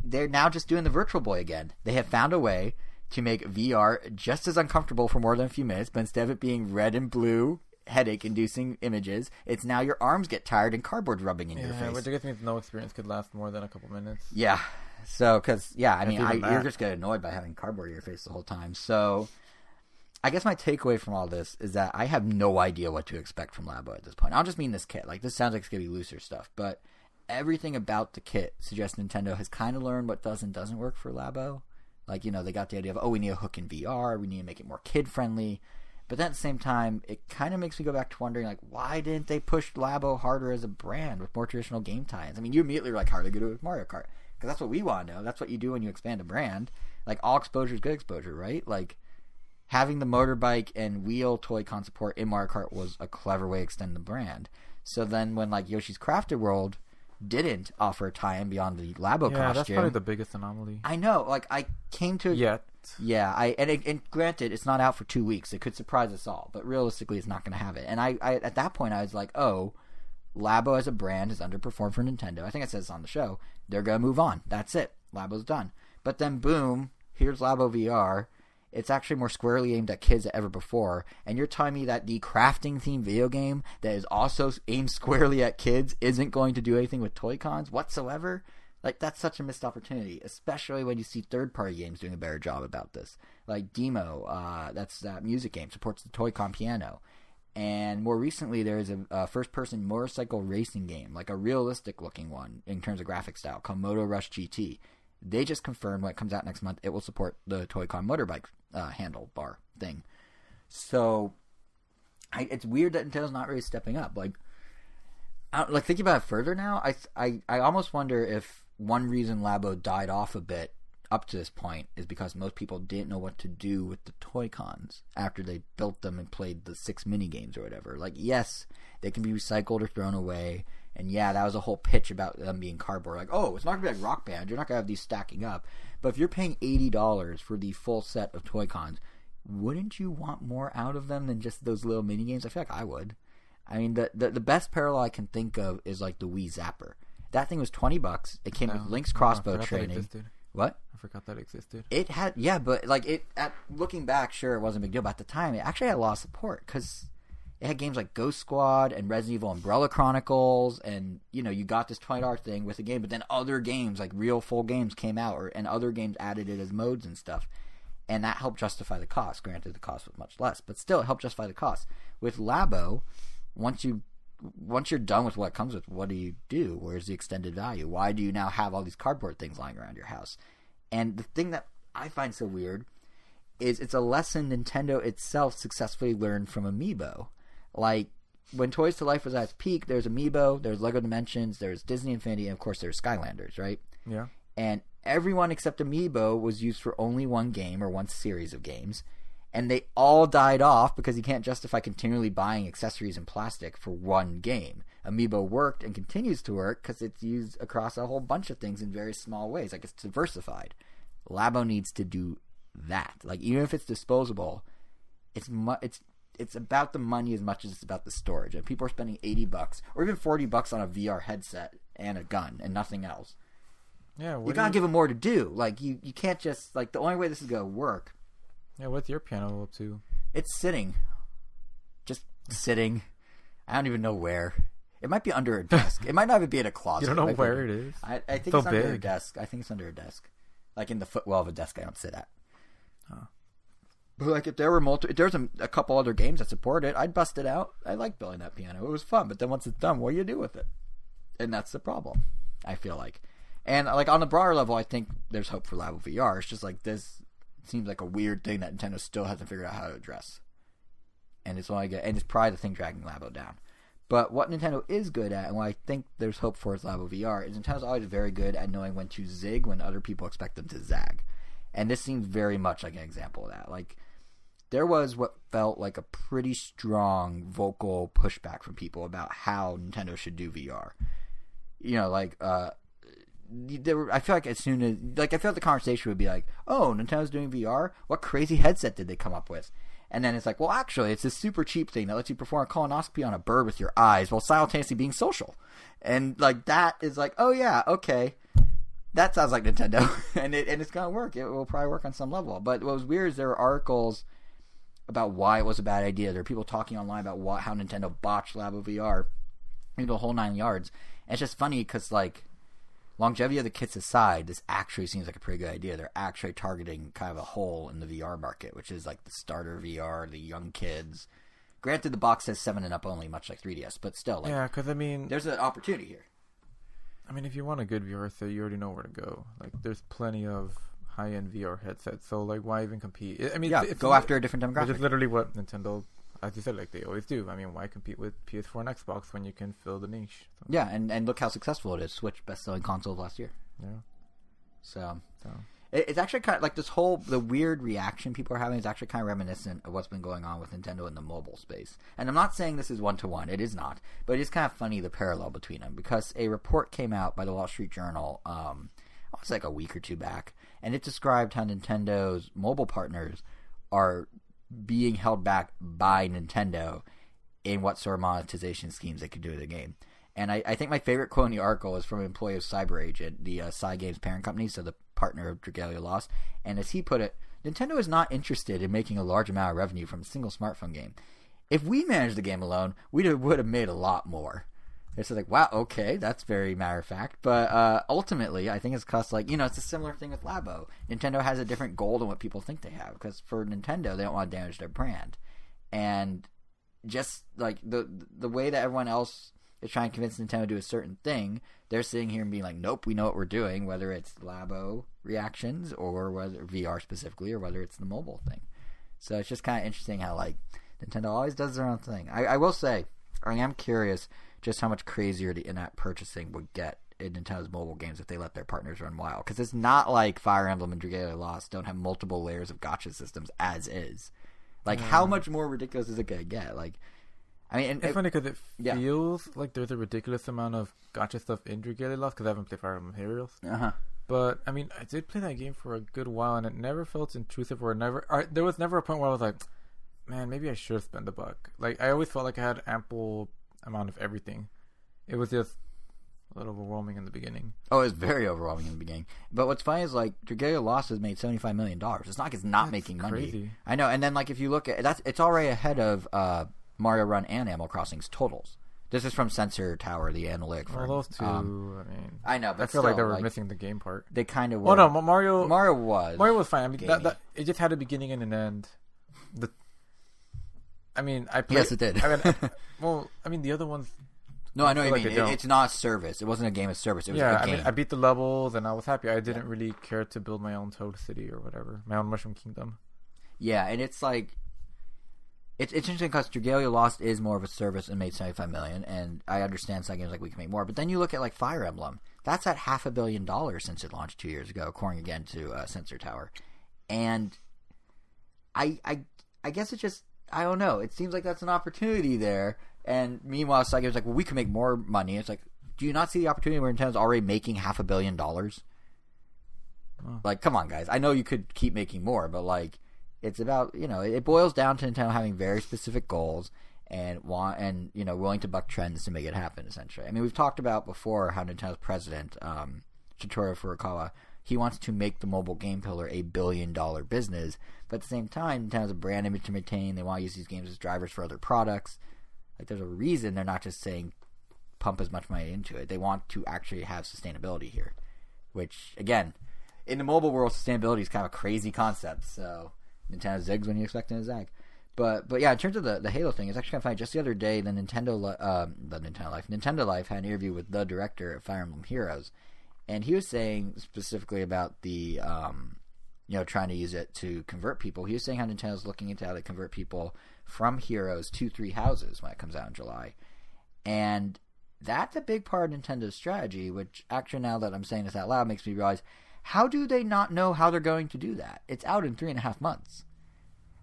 They're now just doing the Virtual Boy again. They have found a way to make VR just as uncomfortable for more than a few minutes, but instead of it being red and blue headache-inducing images, it's now your arms get tired and cardboard rubbing in your face. Which I guess means no experience could last more than a couple minutes. Yeah. So, you're just get annoyed by having cardboard in your face the whole time. So, I guess my takeaway from all this is that I have no idea what to expect from Labo at this point. I don't just mean this kit. Like, this sounds like it's going to be looser stuff, but everything about the kit suggests Nintendo has kind of learned what does and doesn't work for Labo. Like, they got the idea of, we need a hook in VR, we need to make it more kid-friendly. But then at the same time, it kind of makes me go back to wondering, like, why didn't they push Labo harder as a brand with more traditional game tie-ins? I mean, you immediately were like, how are they going to do it with Mario Kart? Because that's what we want to know. That's what you do when you expand a brand. Like, all exposure is good exposure, right? Like, having the motorbike and wheel Toy-Con support in Mario Kart was a clever way to extend the brand. So then when, like, Yoshi's Crafted World didn't offer a tie-in beyond the Labo costume. Yeah, that's probably the biggest anomaly. I know. Like, I came to... Yeah, and granted, it's not out for 2 weeks. It could surprise us all, but realistically, it's not going to have it. And I at that point, I was like, Labo as a brand has underperformed for Nintendo. I think I said this on the show. They're going to move on. That's it. Labo's done. But then, boom, here's Labo VR. It's actually more squarely aimed at kids than ever before. And you're telling me that the crafting-themed video game that is also aimed squarely at kids isn't going to do anything with Toy-Cons whatsoever? Like, that's such a missed opportunity, especially when you see third-party games doing a better job about this. Like Demo, that's that music game, supports the Toy-Con piano. And more recently, there's a first-person motorcycle racing game, like a realistic-looking one in terms of graphic style, called Moto Rush GT. They just confirmed when it comes out next month, it will support the Toy-Con motorbike handlebar thing. So, it's weird that Nintendo's not really stepping up. Like thinking about it further now, I almost wonder if one reason Labo died off a bit up to this point is because most people didn't know what to do with the Toy-Cons after they built them and played the 6 mini-games or whatever. Like, yes, they can be recycled or thrown away, and yeah, that was a whole pitch about them being cardboard. Like, it's not going to be like Rock Band. You're not going to have these stacking up. But if you're paying $80 for the full set of Toy-Cons, wouldn't you want more out of them than just those little mini-games? I feel like I would. I mean, the best parallel I can think of is like the Wii Zapper. That thing was $20. It came with Link's crossbow training. What? I forgot that existed. It had, but like looking back, sure, it wasn't a big deal. But at the time, it actually had a lot of support because it had games like Ghost Squad and Resident Evil Umbrella Chronicles, and you got this $20 thing with a game. But then other games, like real full games, came out, and other games added it as modes and stuff, and that helped justify the cost. Granted, the cost was much less, but still, it helped justify the cost. With Labo, once you're done with what comes with, what do you do? Where's the extended value? Why do you now have all these cardboard things lying around your house? And the thing that I find so weird is it's a lesson Nintendo itself successfully learned from Amiibo. Like, when Toys to Life was at its peak, there's Amiibo, there's LEGO Dimensions, there's Disney Infinity, and of course there's Skylanders, right? Yeah. And everyone except Amiibo was used for only one game or one series of games. And they all died off because you can't justify continually buying accessories in plastic for one game. Amiibo worked and continues to work because it's used across a whole bunch of things in very small ways. Like, it's diversified. Labo needs to do that. Like, even if it's disposable, it's about the money as much as it's about the storage. And people are spending $80 or even $40 on a VR headset and a gun and nothing else. Yeah, you gotta give them more to do. Like, you can't just, like, the only way this is gonna work. Yeah, what's your piano up to? It's sitting. Just sitting. I don't even know where. It might be under a desk. It might not even be in a closet. You don't know where it is? I think it's under a desk. I think it's under a desk. Like in the footwell of a desk I don't sit at. Huh. But like if there were if there's a couple other games that support it, I'd bust it out. I like building that piano. It was fun. But then once it's done, what do you do with it? And that's the problem, I feel like. And like on the broader level, I think there's hope for Labo VR. It's just like this seems like a weird thing that Nintendo still hasn't figured out how to address. And it's it's probably the thing dragging Labo down. But what Nintendo is good at, and what I think there's hope for is Labo VR, is Nintendo's always very good at knowing when to zig when other people expect them to zag. And this seems very much like an example of that. Like, there was what felt like a pretty strong vocal pushback from people about how Nintendo should do VR. You know, like, I feel like as soon as, like, I feel like the conversation would be like, oh, Nintendo's doing VR? What crazy headset did they come up with? And then it's like, well, actually, it's this super cheap thing that lets you perform a colonoscopy on a bird with your eyes while simultaneously being social. And, like, that is like, oh, yeah, okay. That sounds like Nintendo. and it's going to work. It will probably work on some level. But what was weird is there were articles about why it was a bad idea. There are people talking online about how Nintendo botched Labo VR. The whole 9 yards. And it's just funny because, like, longevity of the kits aside, this actually seems like a pretty good idea. They're actually targeting kind of a hole in the VR market, which is like the starter VR, the young kids. Granted, the box says 7 and up only, much like 3DS, but still, like, yeah, because I mean, there's an opportunity here. I mean, if you want a good VR set, you already know where to go. Like, there's plenty of high-end VR headsets, so like, why even compete? I mean, yeah, go after a different demographic. Which is literally what Nintendo, as you said, like they always do. I mean, why compete with PS4 and Xbox when you can fill the niche? So. Yeah, and look how successful it is. Switch, best-selling console of last year. Yeah. So it's actually kind of like the weird reaction people are having is actually kind of reminiscent of what's been going on with Nintendo in the mobile space. And I'm not saying this is one-to-one. It is not. But it's kind of funny, the parallel between them. Because a report came out by the Wall Street Journal, it's like a week or two back, and it described how Nintendo's mobile partners are being held back by Nintendo in what sort of monetization schemes they could do with the game. And I think my favorite quote in the article is from an employee of CyberAgent, the Cygames parent company, so the partner of Dragalia Lost. And as he put it, Nintendo is not interested in making a large amount of revenue from a single smartphone game. If we managed the game alone, we would have made a lot more. It's like, wow, okay, that's very matter of fact. But ultimately, I think it's because, like, you know, it's a similar thing with Labo. Nintendo has a different goal than what people think they have. Because for Nintendo, they don't want to damage their brand. And just, like, the way that everyone else is trying to convince Nintendo to do a certain thing, they're sitting here and being like, nope, we know what we're doing, whether it's Labo reactions or whether VR specifically or whether it's the mobile thing. So it's just kind of interesting how, like, Nintendo always does their own thing. I will say, I am curious just how much crazier the in-app purchasing would get in Nintendo's mobile games if they let their partners run wild. Because it's not like Fire Emblem and Dragalia Lost don't have multiple layers of gacha systems as is. Like, how much more ridiculous is it going to get? Like, I mean, it's funny because it feels like there's a ridiculous amount of gacha stuff in Dragalia Lost because I haven't played Fire Emblem Heroes. But I mean, I did play that game for a good while, and it never felt intrusive. There was never a point where I was like, man, maybe I should spend $1. Like, I always felt like I had ample amount of everything. It was just a little overwhelming in the beginning. Oh, it was very overwhelming in the beginning. But what's funny is, like, Dragalia Lost has made $75 million. It's not like it's not making money. Crazy. I know. And then, like, if you look at it's already ahead of Mario Run and Animal Crossing's totals. This is from Sensor Tower, the analytic firm. Well, those two, I mean, I know, but I feel like they were missing the game part. They kind of were. Oh no, Mario was fine. I mean, it just had a beginning and an end. I played. Yes, it did. The other ones. No, I know what you mean. It's not a service. It wasn't a game of service. It was a game. I beat the levels and I was happy. I didn't really care to build my own Toad City or whatever, my own Mushroom Kingdom. Yeah, and it's like. It's interesting because Dragalia Lost is more of a service and made $75 million, and I understand some games like we can make more. But then you look at like Fire Emblem, that's at $500 million since it launched 2 years ago, according again to Sensor Tower. And I guess it just I don't know. It seems like that's an opportunity there. And meanwhile, Sega like, well, we can make more money. It's like, do you not see the opportunity where Nintendo's already making $500 million? Oh. Like, come on, guys. I know you could keep making more, but like. It's about, it boils down to Nintendo having very specific goals and willing to buck trends to make it happen, essentially. I mean, we've talked about before how Nintendo's president, Satoru Furukawa, he wants to make the mobile game pillar a billion-dollar business, but at the same time, Nintendo has a brand image to maintain. They want to use these games as drivers for other products. Like, there's a reason they're not just saying pump as much money into it. They want to actually have sustainability here, which, again, in the mobile world, sustainability is kind of a crazy concept, so... Nintendo zigs when you expect them to zag. But yeah, in terms of the Halo thing, it's actually kind of funny. Just the other day, Nintendo Life had an interview with the director of Fire Emblem Heroes, and he was saying specifically about the trying to use it to convert people. He was saying how Nintendo's looking into how they convert people from Heroes to Three Houses when it comes out in July, and that's a big part of Nintendo's strategy. Which actually, now that I'm saying this out loud, makes me realize. How do they not know how they're going to do that? It's out in 3.5 months.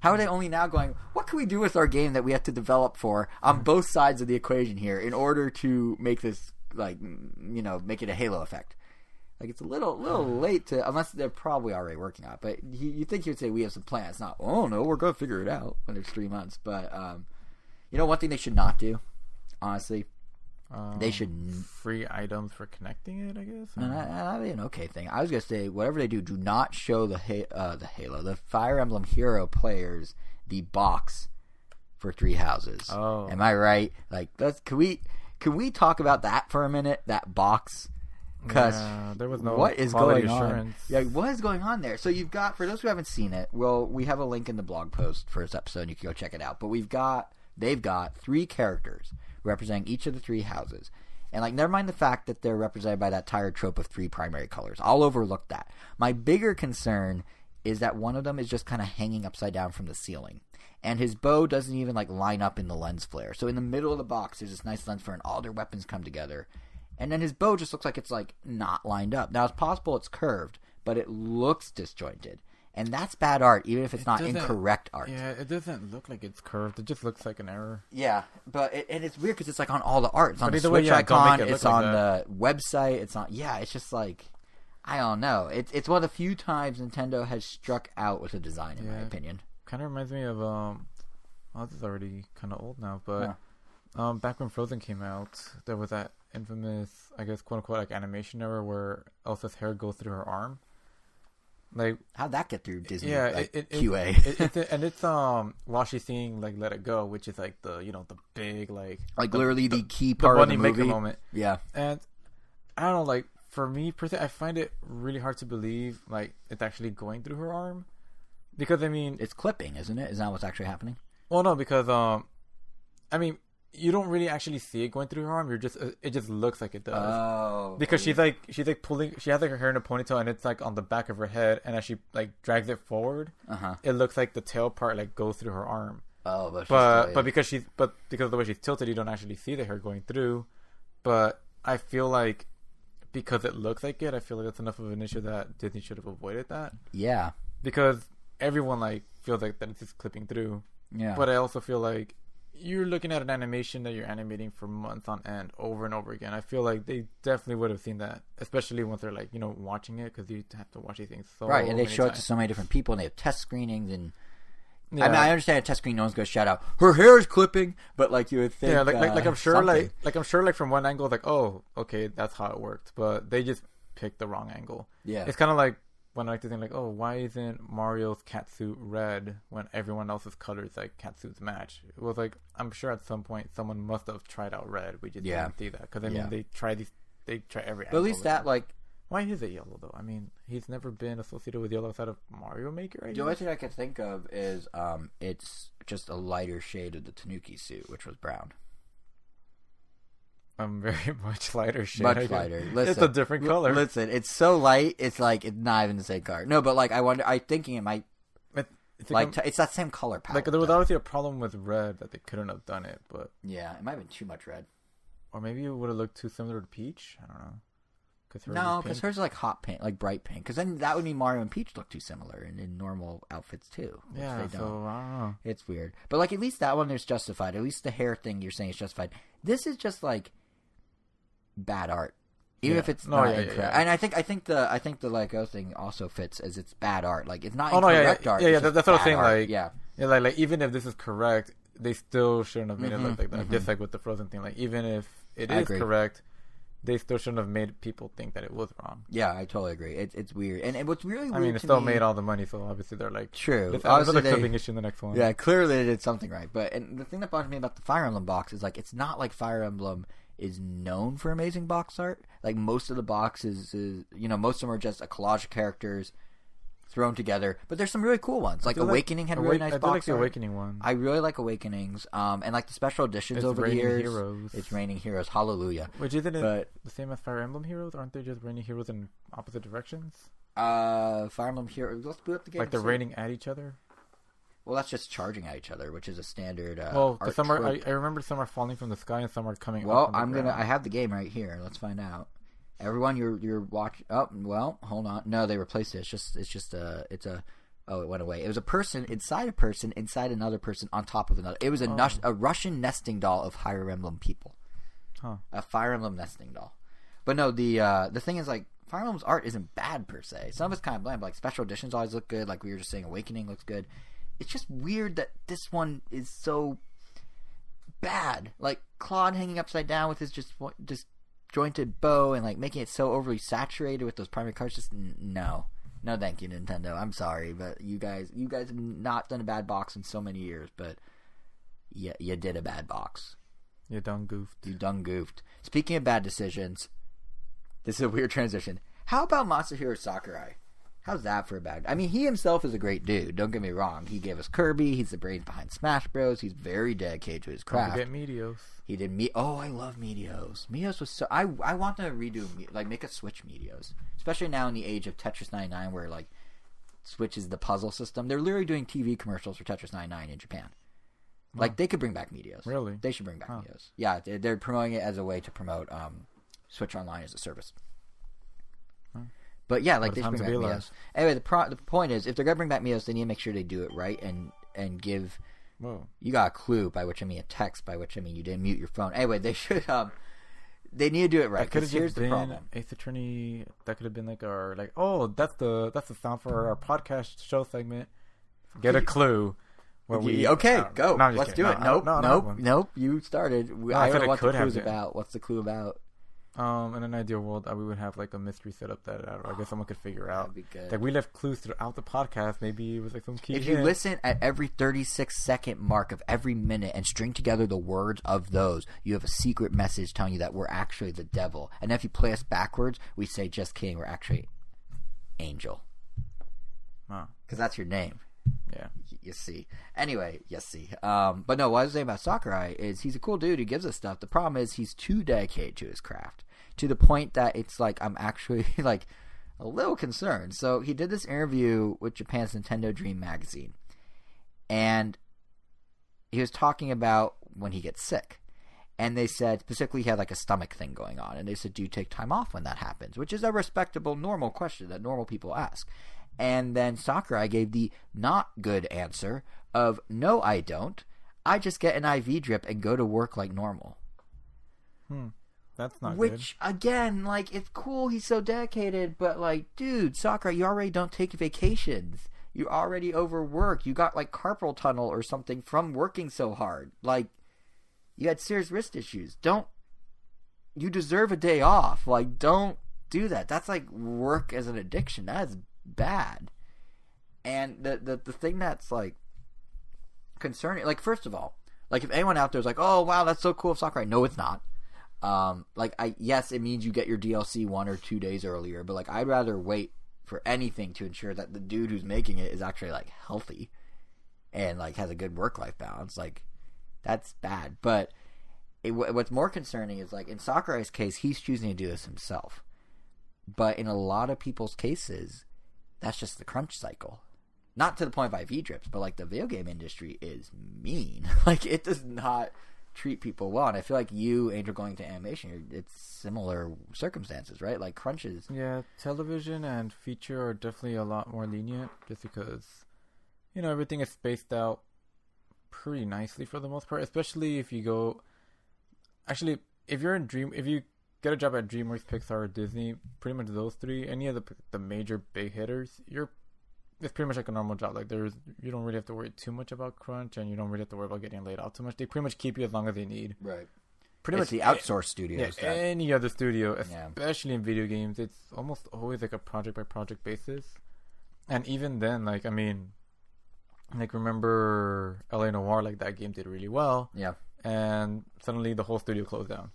How are they only now going, what can we do with our game that we have to develop for on both sides of the equation here in order to make this, like, you know, make it a Halo effect? Like, it's a little late to, unless they're probably already working on it. But you think he would say, we have some plans. Not, oh, no, we're going to figure it out when it's 3 months. But, you know, one thing they should not do, honestly, they should... Free items for connecting it, I guess? No, that'd be an okay thing. I was going to say, whatever they do not show the Fire Emblem Hero players the box for 3 houses. Oh. Am I right? Like, can we talk about that for a minute? That box? Because there was no what is going assurance. on? Yeah, what is going on there? So you've got, for those who haven't seen it, well, we have a link in the blog post for this episode. You can go check it out. But they've got 3 characters representing each of the 3 houses. And, like, never mind the fact that they're represented by that tired trope of 3 primary colors. I'll overlook that. My bigger concern is that one of them is just kind of hanging upside down from the ceiling. And his bow doesn't even, like, line up in the lens flare. So in the middle of the box, there's this nice lens flare and all their weapons come together. And then his bow just looks like it's, like, not lined up. Now, it's possible it's curved, but it looks disjointed. And that's bad art, even if it's not incorrect art. Yeah, it doesn't look like it's curved. It just looks like an error. Yeah, but and it's weird because it's, like, on all the art. It's on the Switch icon. It's on the website. It's on... Yeah, it's just, like... I don't know. It's one of the few times Nintendo has struck out with a design, in my opinion. Kind of reminds me of... Well, this is already kind of old now, but... Yeah. Back when Frozen came out, there was that infamous, I guess, quote-unquote, like, animation error where Elsa's hair goes through her arm. Like, how'd that get through Disney? Yeah, like, QA. It's while she's seeing, like, Let It Go, which is like the, you know, the big, like literally the key part of the movie. Maker moment. Yeah, and I don't know, like, for me personally, I find it really hard to believe like it's actually going through her arm, because I mean it's clipping, isn't it? Is that what's actually happening? Well, no, because I mean, you don't really actually see it going through her arm. It just looks like it does. Oh, because she's like pulling. She has like her hair in a ponytail, and it's like on the back of her head. And as she like drags it forward, it looks like the tail part like goes through her arm. Oh, but because of the way she's tilted, you don't actually see the hair going through. But I feel like because it looks like it, I feel like that's enough of an issue that Disney should have avoided that. Yeah, because everyone like feels like that it's just clipping through. Yeah, but I also feel like you're looking at an animation that you're animating for months on end over and over again. I feel like they definitely would have seen that, especially once they're like, you know, watching it, because you have to watch these things so right, and they show times. It to so many different people, and they have test screenings, and I mean, I understand a test screen, no one's going to shout out her hair is clipping, but like you would think, like I'm sure, something. like from one angle, like, oh, okay, that's how it worked, but they just picked the wrong angle. Yeah, it's kind of like when I like to think like, oh, why isn't Mario's catsuit red when everyone else's colors like catsuits match? It was like, I'm sure at some point someone must have tried out red. We just didn't see that, because I mean they try every. But at least that like, why is it yellow though? I mean, he's never been associated with yellow outside of Mario Maker. The only thing I can think of is it's just a lighter shade of the Tanuki suit, which was brown. Very much lighter shade. Much lighter. Listen, it's a different color. Listen, it's so light. It's like it's not even the same color. No, but like I'm thinking it might. It's that same color palette. Like there was obviously a problem with red that they couldn't have done it, but yeah, it might have been too much red. Or maybe it would have looked too similar to Peach. I don't know. Because hers is like hot pink, like bright pink. Because then that would mean Mario and Peach look too similar in normal outfits too. Yeah, so I don't know. It's weird, but like at least that one is justified. At least the hair thing you're saying is justified. This is just like bad art, even if it's not incorrect. Yeah. And I think the Lego thing also fits as it's bad art. Like it's not incorrect art. Yeah, that's what I was saying. Art. Like even if this is correct, they still shouldn't have made it look like that. Just like with the Frozen thing. Like even if it is correct, they still shouldn't have made people think that it was wrong. Yeah, I totally agree. It's weird, and what's really weird. I mean, it still made all the money, so obviously they're like, true. Obviously, they're clipping issue in the next one. Yeah, clearly they did something right. But and the thing that bothers me about the Fire Emblem box is like it's not like Fire Emblem is known for amazing box art. Like most of the boxes is, most of them are just a collage of characters thrown together. But there's some really cool ones. Like Awakening had a really nice box art. I like the Awakening one. I really like Awakenings. And like the special editions over the years. Heroes. It's Raining Heroes. Hallelujah. Which isn't it the same as Fire Emblem Heroes? Aren't they just Raining Heroes in opposite directions? Fire Emblem Heroes. Let's boot up the game. Like they're raining at each other? Well, that's just charging at each other, which is a standard. Some are. I remember some are falling from the sky and some are coming. Well, I have the game right here. Let's find out. Everyone, you're watching. Oh, well, hold on. No, they replaced it. It's a Oh, it went away. It was a person inside another person on top of another. It was a Russian nesting doll of Fire Emblem people. Huh. A Fire Emblem nesting doll. But no, the thing is, like, Fire Emblem's art isn't bad per se. Some of it's kind of bland, but like special editions always look good. Like we were just saying, Awakening looks good. It's just weird that this one is so bad. Like Claude hanging upside down with his just jointed bow and like making it so overly saturated with those primary colors. Just no, thank you, Nintendo. I'm sorry, but you guys have not done a bad box in so many years. But yeah, you did a bad box. You done goofed. Speaking of bad decisions. This is a weird transition. How about Masahiro Sakurai? How's that for a bad... I mean, he himself is a great dude. Don't get me wrong. He gave us Kirby. He's the brains behind Smash Bros. He's very dedicated to his craft. Don't forget Meteos. He did Oh, I love Meteos. Meteos was so... I want to redo... Like, make a Switch Meteos. Especially now in the age of Tetris 99 where, like, Switch is the puzzle system. They're literally doing TV commercials for Tetris 99 in Japan. Like, they could bring back Meteos. Really? They should bring back Meteos. Yeah, they're promoting it as a way to promote... Switch Online as a service. But yeah, like they should bring back Mios. Anyway, the point is, if they're gonna bring back Mios, they need to make sure they do it right and give. Whoa. You got a clue, by which I mean a text, by which I mean you didn't mute your phone. Anyway, they should they need to do it right. Because here's the problem. Ace Attorney. That could have been like our that's the sound for our podcast show segment. Get a clue. Go. Let's do it. Nope. You started. I don't know what the clue's about. What's the clue about? In an ideal world, we would have like a mystery setup that I guess someone could figure out. That'd be good. Like we left clues throughout the podcast. Maybe it was like some key. If you listen at every 36-second mark of every minute and string together the words of those, you have a secret message telling you that we're actually the devil. And if you play us backwards, we say, "Just kidding, we're actually Angel." Because that's your name. Yeah. You see. Anyway, but no, what I was saying about Sakurai is he's a cool dude who gives us stuff. The problem is he's too dedicated to his craft to the point that it's like I'm actually like a little concerned. So he did this interview with Japan's Nintendo Dream magazine, and he was talking about when he gets sick. And they said specifically he had like a stomach thing going on. And they said, do you take time off when that happens? Which is a respectable, normal question that normal people ask. And then Sakurai gave the not good answer of, no, I don't. I just get an IV drip and go to work like normal. That's not good. Which, again, like, it's cool. He's so dedicated. But, like, dude, Sakurai, you already don't take vacations. You already overwork. You got, like, carpal tunnel or something from working so hard. Like, you had serious wrist issues. You deserve a day off. Like, don't do that. That's like work as an addiction. That's bad. And the thing that's like concerning, like, first of all, like, if anyone out there is like, oh wow, that's so cool of Sakurai, no, it's not. Yes, it means you get your DLC 1 or 2 days earlier, but like, I'd rather wait for anything to ensure that the dude who's making it is actually like healthy and like has a good work-life balance. Like, that's bad. But what's more concerning is, like, in Sakurai's case, he's choosing to do this himself. But in a lot of people's cases, that's just the crunch cycle. Not to the point of IV drips, but like the video game industry is mean. Like, it does not treat people well. And I feel like you, Angel, going to animation, it's similar circumstances, right? Like, crunches. Yeah, television and feature are definitely a lot more lenient just because, you know, everything is spaced out pretty nicely for the most part, especially if you go... Actually, if you get a job at DreamWorks, Pixar, or Disney, pretty much those three, any of the major big hitters, it's pretty much like a normal job. Like, you don't really have to worry too much about crunch, and you don't really have to worry about getting laid off too much. They pretty much keep you as long as they need. Right. Pretty much the outsourced studios. Yeah, any other studio, especially in video games, it's almost always like a project by project basis. And even then, like, I mean, like, remember LA Noire? Like, that game did really well. Yeah. And suddenly the whole studio closed down.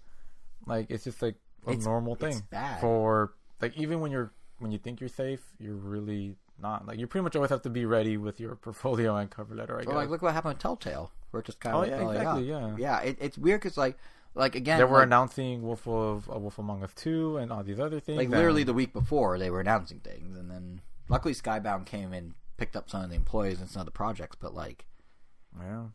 Like, it's just like a normal thing. It's bad. For, like, even when you think you're safe, you're really not. Like, you pretty much always have to be ready with your portfolio and cover letter, I guess. Well, like, look what happened with Telltale. We're just kind of exactly, yeah. Yeah, it's weird because, like, again... They were announcing Wolf Among Us 2 and all these other things. Like, literally the week before, they were announcing things. And then, luckily, Skybound came and picked up some of the employees and some of the projects. But, like...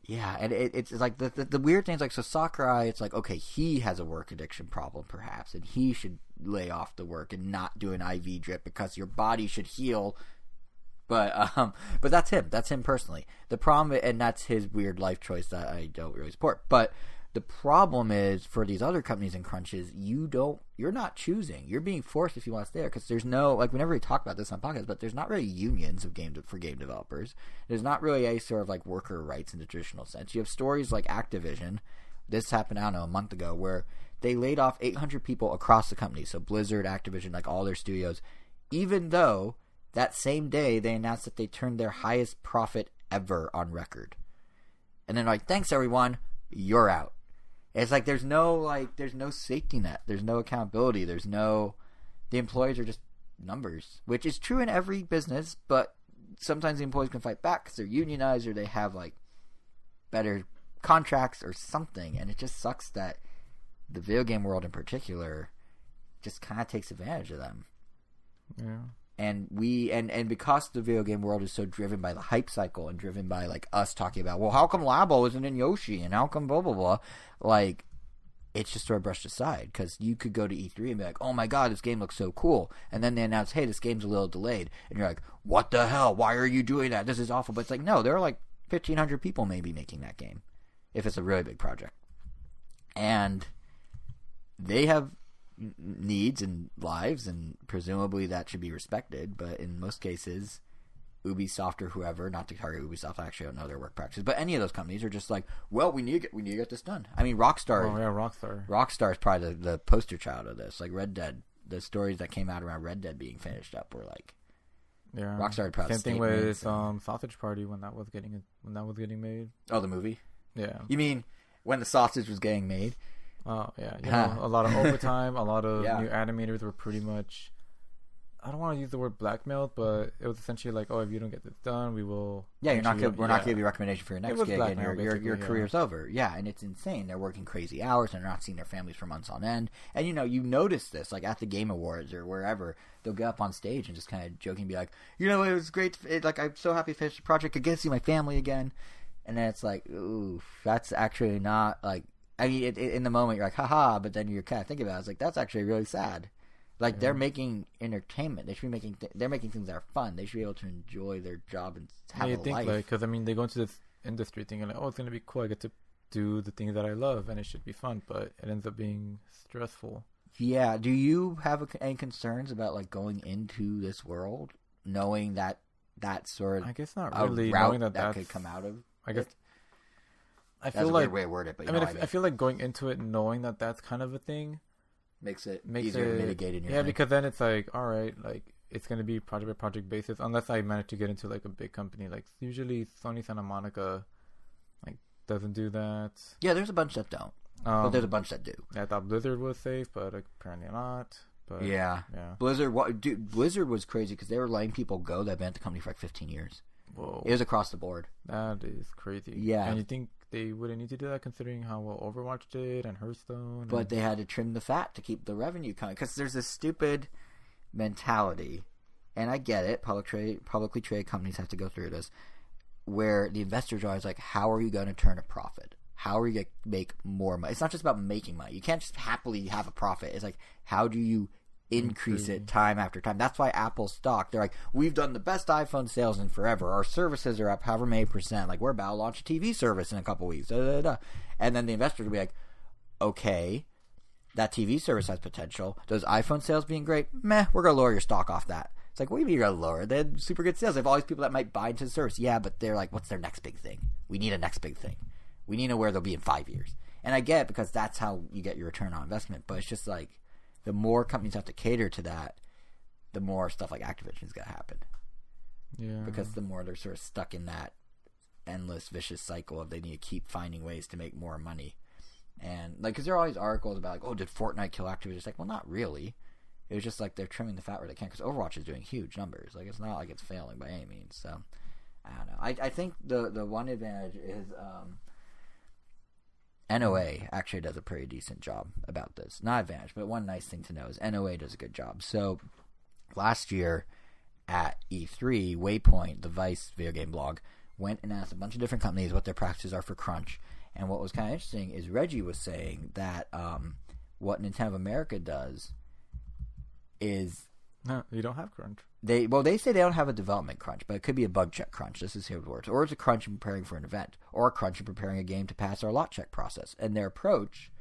Yeah, and it's like the weird things, like, so Sakurai, it's like, okay, he has a work addiction problem perhaps, and he should lay off the work and not do an IV drip because your body should heal But that's him. That's him personally. The problem, and that's his weird life choice that I don't really support. But the problem is for these other companies and crunches, you're not choosing. You're being forced if you want to stay there because there's no, like, we never really talk about this on podcasts, but there's not really unions for game developers. There's not really a sort of like worker rights in the traditional sense. You have stories like Activision. This happened, I don't know, a month ago, where they laid off 800 people across the company. So Blizzard, Activision, like all their studios, even though that same day they announced that they turned their highest profit ever on record. And then like, thanks everyone, you're out. It's like there's no safety net. There's no accountability. The employees are just numbers, which is true in every business, but sometimes the employees can fight back because they're unionized or they have like better contracts or something. And it just sucks that the video game world in particular just kind of takes advantage of them. Yeah. And because the video game world is so driven by the hype cycle and driven by like us talking about, well, how come Labo isn't in Yoshi and how come blah blah blah, like it's just sort of brushed aside because you could go to E3 and be like, oh my god, this game looks so cool, and then they announce, hey, this game's a little delayed, and you're like, what the hell? Why are you doing that? This is awful. But it's like, no, there are like 1,500 people maybe making that game if it's a really big project, and they have needs and lives, and presumably that should be respected. But in most cases, Ubisoft or whoever, not to target Ubisoft, I actually don't know their work practices, but any of those companies are just like, well, we need to get this done. I mean, Rockstar. Oh yeah, Rockstar. Rockstar is probably the poster child of this. Like Red Dead, the stories that came out around Red Dead being finished up were like, yeah, Rockstar proud. Same thing with Sausage Party when that was getting made. Oh, the movie. Yeah. You mean when the sausage was getting made? Oh, yeah. A lot of overtime, a lot of new animators were pretty much, I don't want to use the word blackmailed, but it was essentially like, oh, if you don't get this done, we will... Yeah, we're not going to give you a recommendation for your next gig, and your career's over. Yeah, and it's insane. They're working crazy hours, and they're not seeing their families for months on end. And, you notice this, like, at the Game Awards or wherever, they'll get up on stage and just kind of joking, be like, it was great, I'm so happy to finish the project, I get to see my family again. And then it's like, ooh, that's actually not, like... I mean, in the moment, you're like, haha, but then you're kind of thinking about it. It's like, that's actually really sad. Like, they're making entertainment. They should be making they're making things that are fun. They should be able to enjoy their job and have a life. Because, I mean, they go into this industry thinking, like, oh, it's going to be cool. I get to do the things that I love, and it should be fun. But it ends up being stressful. Yeah. Do you have any concerns about, like, going into this world, knowing that sort of I guess not really. route knowing that could come out of I guess. I feel like a weird way to word it, but I feel like going into it knowing that that's kind of a thing makes it easier to mitigate in your mind. Because then it's like, all right, like it's going to be project by project basis unless I manage to get into like a big company. Like usually Sony Santa Monica like doesn't do that. Yeah, there's a bunch that don't. But there's a bunch that do. I thought Blizzard was safe, but apparently not. But yeah. Blizzard was crazy because they were letting people go that have been at the company for like 15 years. Whoa. It was across the board. That is crazy. Yeah. And you think they wouldn't need to do that considering how well Overwatch did and Hearthstone. But they had to trim the fat to keep the revenue coming because there's this stupid mentality, and I get it. Publicly traded companies have to go through this, where the investors are always like, how are you going to turn a profit? How are you going to make more money? It's not just about making money. You can't just happily have a profit. It's like, how do you increase it time after time? That's why Apple stock, they're like, we've done the best iPhone sales in forever, our services are up however many %, like we're about to launch a TV service in a couple weeks, and then the investors will be like, okay, that TV service has potential, those iPhone sales being great, we're gonna lower your stock off that. It's like, what do you mean you're gonna lower? They had super good sales. They have all these people that might buy into the service. Yeah, but they're like, what's their next big thing? We need a next big thing. We need to know where they'll be in 5 years. And I get it because that's how you get your return on investment, but it's just like, the more companies have to cater to that, the more stuff like Activision is going to happen. Yeah. Because the more they're sort of stuck in that endless vicious cycle of they need to keep finding ways to make more money. And, like, because there are all these articles about, like, oh, did Fortnite kill Activision? It's like, well, not really. It was just like they're trimming the fat where they can because Overwatch is doing huge numbers. Like, it's not like it's failing by any means. So, I don't know. I think the one advantage is NOA actually does a pretty decent job about this. Not advantage, but one nice thing to know is NOA does a good job. So last year at E3, Waypoint, the Vice video game blog, went and asked a bunch of different companies what their practices are for crunch. And what was kind of interesting is Reggie was saying that what Nintendo of America does is No, you don't have crunch. They say they don't have a development crunch, but it could be a bug check crunch. This is how it works. Or it's a crunch in preparing for an event, or a crunch in preparing a game to pass our lot check process. And their approach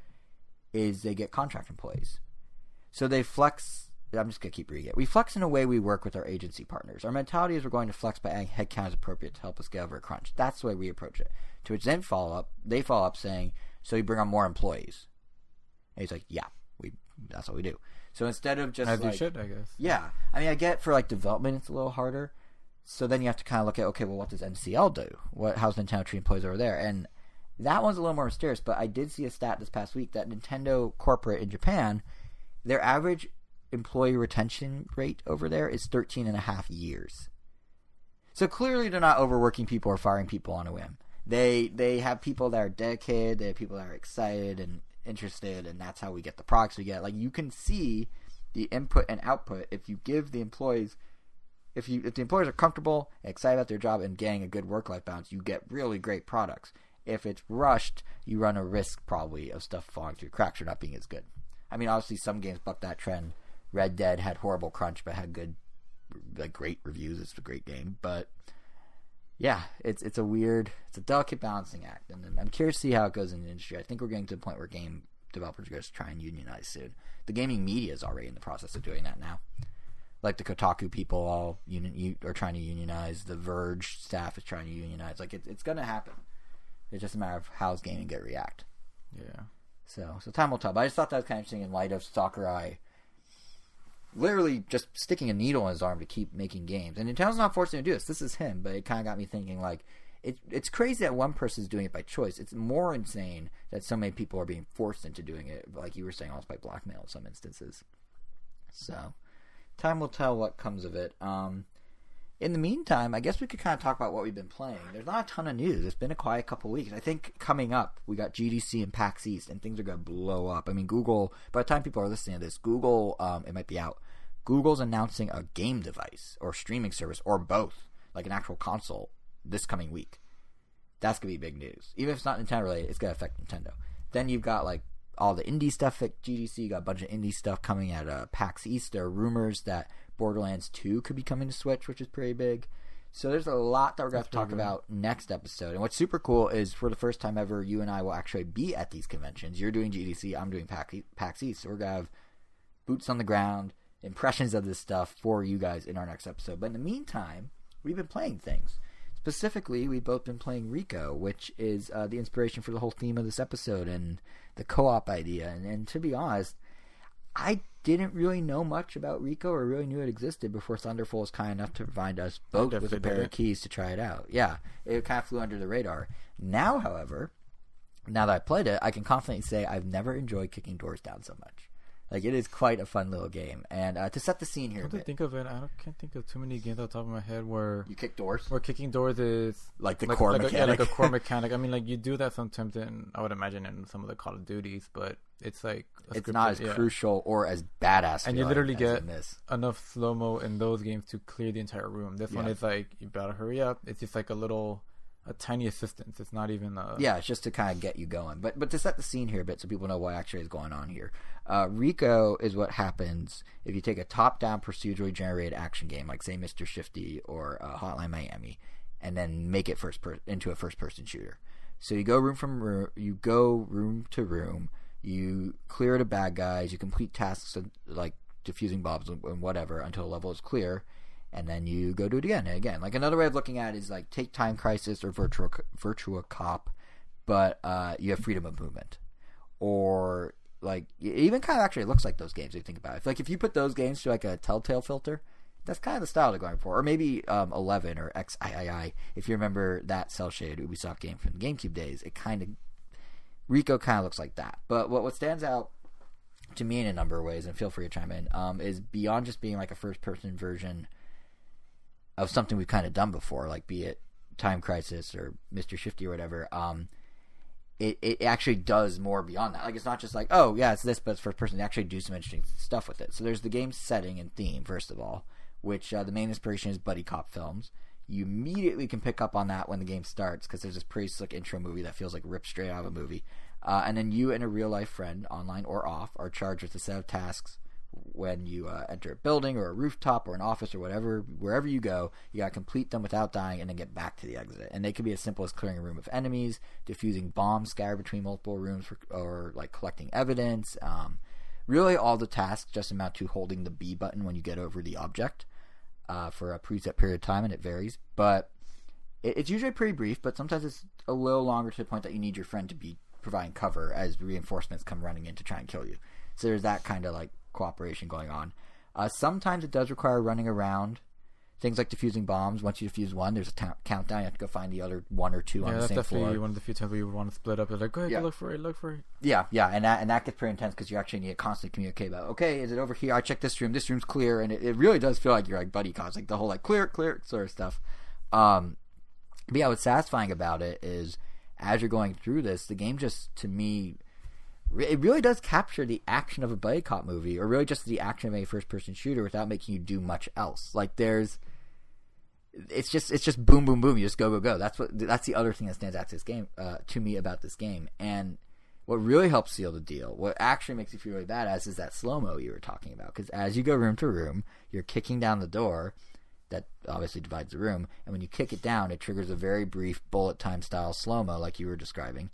is they get contract employees. So they flex. I'm just going to keep reading it. We flex in a way we work with our agency partners. Our mentality is we're going to flex by adding headcount as appropriate to help us get over a crunch. That's the way we approach it. To which then they follow up saying, so you bring on more employees. And he's like, yeah, that's what we do. So instead of just as you should, I guess. Yeah. I mean, I get for like development, it's a little harder. So then you have to kind of look at, okay, well, what does MCL do? How's Nintendo treating employees over there? And that one's a little more mysterious, but I did see a stat this past week that Nintendo corporate in Japan, their average employee retention rate over there is 13.5 years. So clearly they're not overworking people or firing people on a whim. They have people that are dedicated, they have people that are excited and interested, and that's how we get the products we get. Like, you can see the input and output if you give the employees, if the employees are comfortable and excited about their job and getting a good work-life balance, you get really great products. If it's rushed, you run a risk probably of stuff falling through cracks or not being as good. I mean, obviously some games buck that trend. Red Dead had horrible crunch but had good, like, great reviews. It's a great game, but yeah, it's a delicate balancing act, and I'm curious to see how it goes in the industry. I think we're getting to the point where game developers are going to try and unionize soon. The gaming media is already in the process of doing that now. Like the Kotaku people all are trying to unionize. The Verge staff is trying to unionize. Like, it's going to happen. It's just a matter of how's gaming going to react. Yeah. So time will tell. But I just thought that was kind of interesting in light of Sakurai literally just sticking a needle in his arm to keep making games. And Nintendo's not forcing him to do this. This is him. But it kind of got me thinking, like, it's crazy that one person is doing it by choice. It's more insane that so many people are being forced into doing it, like you were saying, almost by blackmail in some instances. So time will tell what comes of it. In the meantime, I guess we could kind of talk about what we've been playing. There's not a ton of news. It's been a quiet couple weeks. I think coming up, we got GDC and PAX East, and things are going to blow up. I mean, Google, by the time people are listening to this, Google, it might be out. Google's announcing a game device or streaming service or both, like an actual console, this coming week. That's going to be big news. Even if it's not Nintendo related, it's going to affect Nintendo. Then you've got, like, all the indie stuff at GDC. You got a bunch of indie stuff coming at PAX East. There are rumors that Borderlands 2 could be coming to Switch, which is pretty big. So there's a lot that we're going to talk about next episode. And what's super cool is, for the first time ever, you and I will actually be at these conventions. You're doing GDC, I'm doing PAX East. So we're going to have boots on the ground, impressions of this stuff for you guys in our next episode. But in the meantime, we've been playing things. Specifically, we've both been playing RICO, which is the inspiration for the whole theme of this episode and the co-op idea. And to be honest, I didn't really know much about RICO or really knew it existed before Thunderful was kind enough to provide us both with a pair of keys to try it out. Yeah, it kind of flew under the radar. Now, however, now that I played it, I can confidently say I've never enjoyed kicking doors down so much. Like, it is quite a fun little game. And to set the scene here, I think of it. Can't think of too many games off the top of my head where you kick doors. Where kicking doors is like the core mechanic. Like a core mechanic. I mean, like, you do that sometimes I would imagine in some of the Call of Duties, but it's like it's not as crucial or as badass. And you literally get enough slow mo in those games to clear the entire room. This one is like, you better hurry up. It's just like a tiny assistance. It's not even it's just to kind of get you going. But to set the scene here a bit so people know what actually is going on here. RICO is what happens if you take a top-down procedurally generated action game, like, say, Mr. Shifty or Hotline Miami, and then make it into a first-person shooter. So you go room to room, you clear the bad guys, you complete tasks like defusing bombs and whatever until a level is clear, and then you go do it again and again. Like, another way of looking at it is like take Time Crisis or Virtua Cop, but you have freedom of movement. Or, like, it even kind of actually looks like those games if you think about it. Like, if you put those games to like a Telltale filter, that's kind of the style they're going for. Or maybe 11 or XIII, if you remember that cel-shaded Ubisoft game from the GameCube days. RICO kind of looks like that. But what stands out to me in a number of ways, and feel free to chime in, is beyond just being like a first-person version of something we've kind of done before, like be it Time Crisis or Mr. Shifty or whatever, it actually does more beyond that. Like, it's not just like, oh, yeah, it's this, but it's first person. They actually do some interesting stuff with it. So there's the game's setting and theme, first of all, which the main inspiration is buddy cop films. You immediately can pick up on that when the game starts, because there's this pretty slick intro movie that feels like ripped straight out of a movie. And then you and a real-life friend, online or off, are charged with a set of tasks when you enter a building or a rooftop or an office or whatever, wherever you go, you got to complete them without dying and then get back to the exit. And they could be as simple as clearing a room of enemies, defusing bombs scattered between multiple rooms, or like collecting evidence. Really, all the tasks just amount to holding the B button when you get over the object for a preset period of time, and it varies. But it's usually pretty brief, but sometimes it's a little longer to the point that you need your friend to be providing cover as reinforcements come running in to try and kill you. So there's that kind of like cooperation going on. Sometimes it does require running around. Things like defusing bombs. Once you defuse one, there's a countdown. You have to go find the other one or two on the same floor. Yeah, that's definitely one of the few times where you would want to split up. It's like, go ahead, go look for it. Yeah, and that gets pretty intense because you actually need to constantly communicate about, okay, is it over here? I checked this room. This room's clear. And it really does feel like you're like buddy cops, like the whole like clear sort of stuff. But yeah, what's satisfying about it is as you're going through this, the game just, to me, it really does capture the action of a buddy cop movie, or really just the action of a first-person shooter without making you do much else. Like it's just boom, boom, boom. You just go. That's the other thing that stands out to this game, to me about this game. And what really helps seal the deal, what actually makes you feel really badass, is that slow-mo you were talking about. Because as you go room to room, you're kicking down the door that obviously divides the room, and when you kick it down, it triggers a very brief bullet time style slow-mo like you were describing,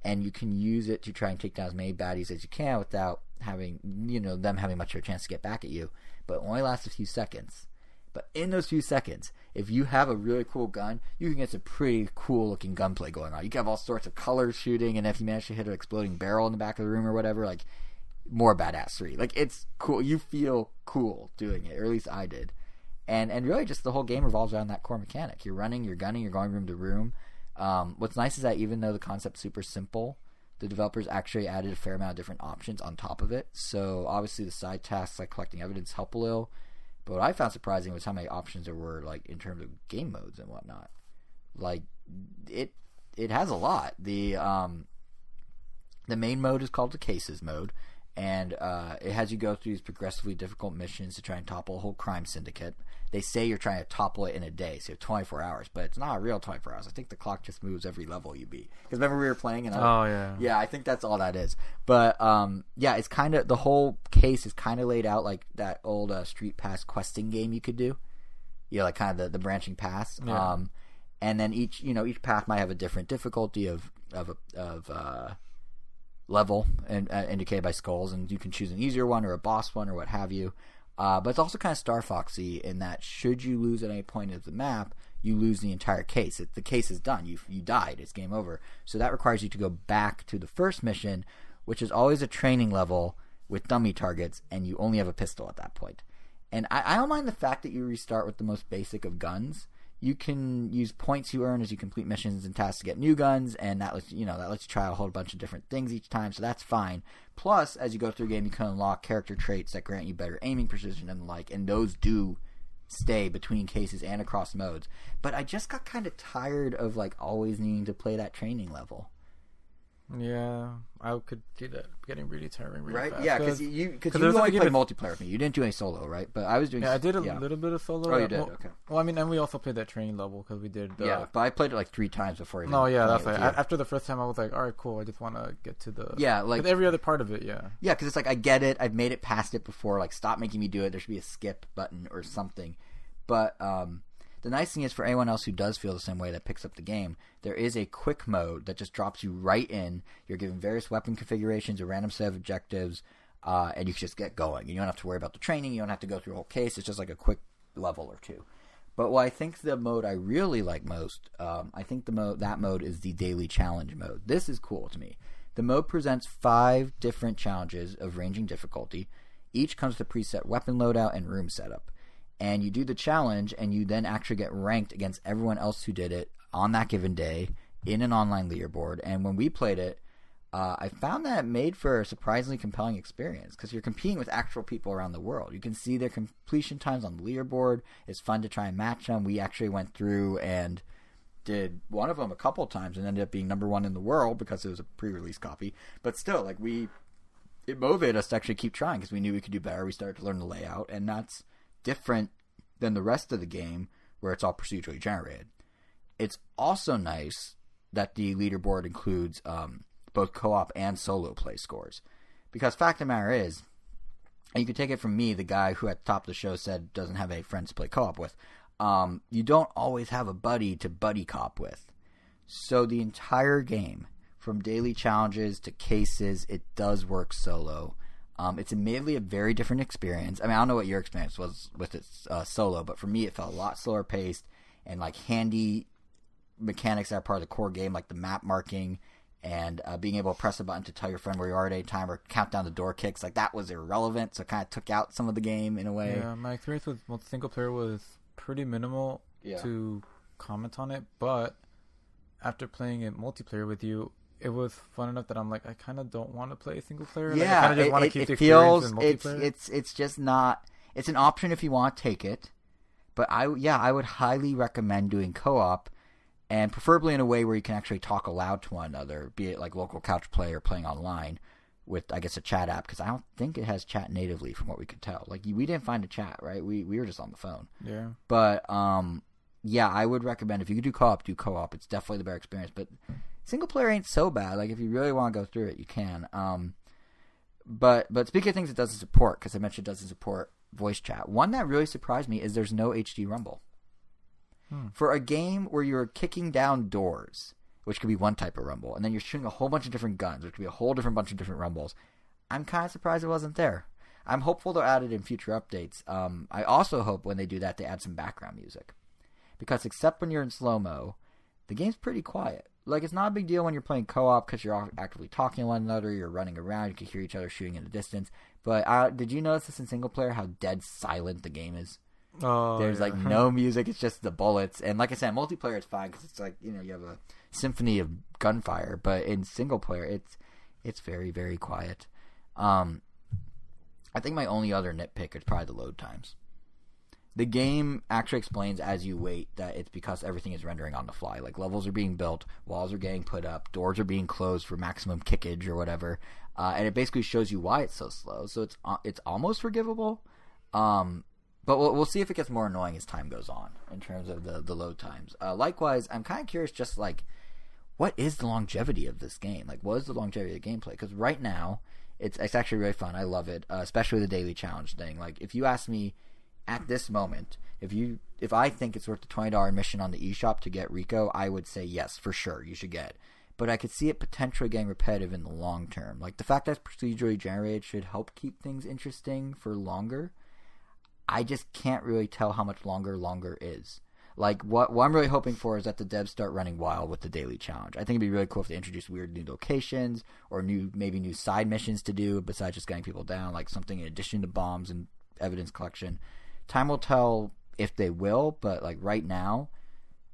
and you can use it to try and take down as many baddies as you can without having, them having much of a chance to get back at you. But it only lasts a few seconds. But in those few seconds, if you have a really cool gun, you can get some pretty cool looking gunplay going on. You can have all sorts of colors shooting, and if you manage to hit an exploding barrel in the back of the room or whatever, like, more badassery. Like, it's cool. You feel cool doing it, or at least I did. And really just the whole game revolves around that core mechanic. You're running, you're gunning, you're going room to room. What's nice is that even though the concept's super simple, the developers actually added a fair amount of different options on top of it. So obviously the side tasks like collecting evidence help a little. But what I found surprising was how many options there were, like, in terms of game modes and whatnot. Like, it has a lot. The main mode is called the Cases mode, and it has you go through these progressively difficult missions to try and topple a whole crime syndicate. They say you're trying to topple it in a day, so you have 24 hours, but it's not a real 24 hours. I think the clock just moves every level you beat. Because remember we were playing? And yeah, I think that's all that is. But, yeah, it's kind of, the whole case is kind of laid out like that old Street Pass questing game you could do. Like kind of the branching paths. Yeah. And then each path might have a different difficulty of level and indicated by skulls, and you can choose an easier one or a boss one or what have you. But it's also kind of Star Foxy in that should you lose at any point of the map, you lose the entire case. The case is done. You died. It's game over. So that requires you to go back to the first mission, which is always a training level with dummy targets, and you only have a pistol at that point. And I don't mind the fact that you restart with the most basic of guns. You can use points you earn as you complete missions and tasks to get new guns, and that lets you try a whole bunch of different things each time, so that's fine. Plus, as you go through the game, you can unlock character traits that grant you better aiming precision and the like, and those do stay between cases and across modes. But I just got kind of tired of like always needing to play that training level. Yeah, I could see that getting really tiring really right? fast. Yeah, because you only played multiplayer with me. You didn't do any solo, right? But I was doing... Yeah, I did a little bit of solo. Oh, you did? Okay. Well, I mean, and we also played that training level because we did... yeah, but I played it like 3 times before even... No, yeah, that's like... After the first time, I was like, all right, cool, I just want to get to the... Yeah, like... With every other part of it, yeah. Yeah, because it's like, I get it, I've made it past it before, like, stop making me do it, there should be a skip button or something. But, the nice thing is, for anyone else who does feel the same way that picks up the game, there is a quick mode that just drops you right in. You're given various weapon configurations, a random set of objectives, and you can just get going. You don't have to worry about the training. You don't have to go through a whole case. It's just like a quick level or two. But what I think the mode I really like most, I think that mode is the daily challenge mode. This is cool to me. The mode presents 5 different challenges of ranging difficulty. Each comes with a preset weapon loadout and room setup. And you do the challenge, and you then actually get ranked against everyone else who did it on that given day in an online leaderboard. And when we played it, I found that it made for a surprisingly compelling experience because you're competing with actual people around the world. You can see their completion times on the leaderboard. It's fun to try and match them. We actually went through and did one of them a couple times and ended up being number 1 in the world because it was a pre-release copy. But still, like it motivated us to actually keep trying because we knew we could do better. We started to learn the layout, and that's different than the rest of the game where it's all procedurally generated. It's also nice that the leaderboard includes both co-op and solo play scores. Because fact of the matter is, and you could take it from me, the guy who at the top of the show said doesn't have any friends to play co-op with. You don't always have a buddy to buddy cop with. So the entire game, from daily challenges to cases, it does work solo. It's admittedly a very different experience. I mean, I don't know what your experience was with it solo, but for me, it felt a lot slower paced and like handy mechanics that are part of the core game, like the map marking and being able to press a button to tell your friend where you are at any time or count down the door kicks. Like that was irrelevant, so it kind of took out some of the game in a way. Yeah, my experience with single player was pretty minimal to comment on it, but after playing it multiplayer with you, it was fun enough that I'm like, I kind of don't want to play single player. Yeah, like, I kind of just want to keep the feels experience in multiplayer. it's just not. It's an option if you want to take it, but I would highly recommend doing co-op, and preferably in a way where you can actually talk aloud to one another, be it like local couch play or playing online with, I guess, a chat app, because I don't think it has chat natively from what we could tell. Like we didn't find a chat, right? We were just on the phone. Yeah. But yeah, I would recommend if you could do co-op. It's definitely the better experience, but single player ain't so bad. Like if you really want to go through it, you can. But speaking of things it doesn't support, because I mentioned it doesn't support voice chat. One that really surprised me is there's no HD Rumble. For a game where you're kicking down doors, which could be one type of rumble, and then you're shooting a whole bunch of different guns, which could be a whole different bunch of different rumbles, I'm kind of surprised it wasn't there. I'm hopeful they'll add it in future updates. I also hope when they do that, they add some background music. Because except when you're in slow-mo, the game's pretty quiet. Like, it's not a big deal when you're playing co-op because you're all actively talking to one another, you're running around, you can hear each other shooting in the distance. But did you notice this in single player, how dead silent the game is? Oh, There's like no music, it's just the bullets. And like I said, multiplayer is fine because it's like, you have a symphony of gunfire. But in single player, it's very, very quiet. I think my only other nitpick is probably the load times. The game actually explains as you wait that it's because everything is rendering on the fly. Like levels are being built, walls are getting put up, doors are being closed for maximum kickage or whatever, and it basically shows you why it's so slow. So it's almost forgivable, but we'll see if it gets more annoying as time goes on in terms of the load times. Likewise, I'm kind of curious, just like, what is the longevity of this game? Like, what is the longevity of the gameplay? Because right now, it's actually really fun. I love it, especially the daily challenge thing. Like, if you ask me at this moment, if I think it's worth the $20 admission on the eShop to get RICO, I would say yes, for sure, you should get it. But I could see it potentially getting repetitive in the long term. Like, the fact that it's procedurally generated should help keep things interesting for longer. I just can't really tell how much longer is. Like, what I'm really hoping for is that the devs start running wild with the daily challenge. I think it'd be really cool if they introduce weird new locations or maybe new side missions to do besides just getting people down, like something in addition to bombs and evidence collection. Time will tell if they will, but like right now,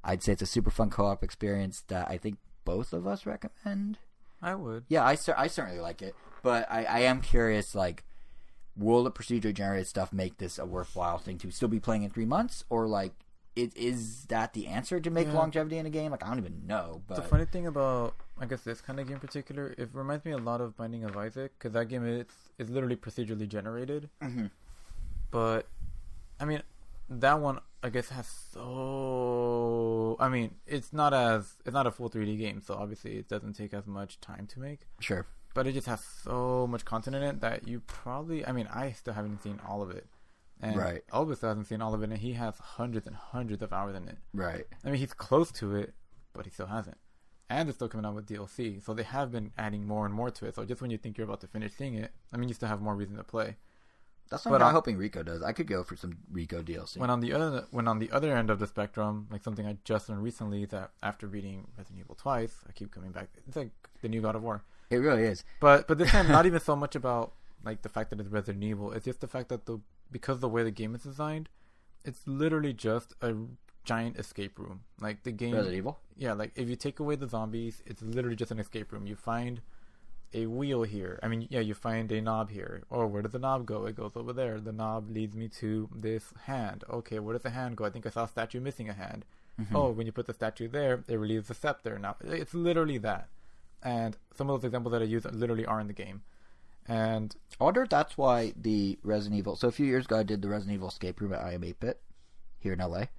I'd say it's a super fun co-op experience that I think both of us recommend. I would. Yeah, I certainly like it, but I am curious, like, will the procedurally generated stuff make this a worthwhile thing to still be playing in 3 months, or like, is that the answer to make longevity in a game? Like, I don't even know. But the funny thing about, I guess, this kind of game in particular, it reminds me a lot of Binding of Isaac, because that game is literally procedurally generated. Mm-hmm. But I mean, that one, I guess, has so... I mean, it's not a full 3D game, so obviously it doesn't take as much time to make. Sure. But it just has so much content in it that you probably... I mean, I still haven't seen all of it. And right. Elvis still hasn't seen all of it, and he has hundreds and hundreds of hours in it. Right. I mean, he's close to it, but he still hasn't. And they're still coming out with DLC, so they have been adding more and more to it. So just when you think you're about to finish seeing it, I mean, you still have more reason to play. That's what I'm hoping RICO does. I could go for some RICO DLC. When on the other end of the spectrum, like something I just learned recently, that after beating Resident Evil twice, I keep coming back. It's like the new God of War. It really is. But this time, not even so much about like the fact that it's Resident Evil. It's just the fact that because of the way the game is designed, it's literally just a giant escape room. Like the game, Resident Evil. Yeah, like if you take away the zombies, it's literally just an escape room. You find a wheel here. I mean, yeah, you find a knob here. Oh, where does the knob go? It goes over there. The knob leads me to this hand. Okay, where does the hand go? I think I saw a statue missing a hand. Mm-hmm. Oh, when you put the statue there, it relieves the scepter. Now, it's literally that. And some of those examples that I use literally are in the game. And I wonder if that's why the Resident Evil... So a few years ago, I did the Resident Evil escape room at I Am 8-Bit here in LA. It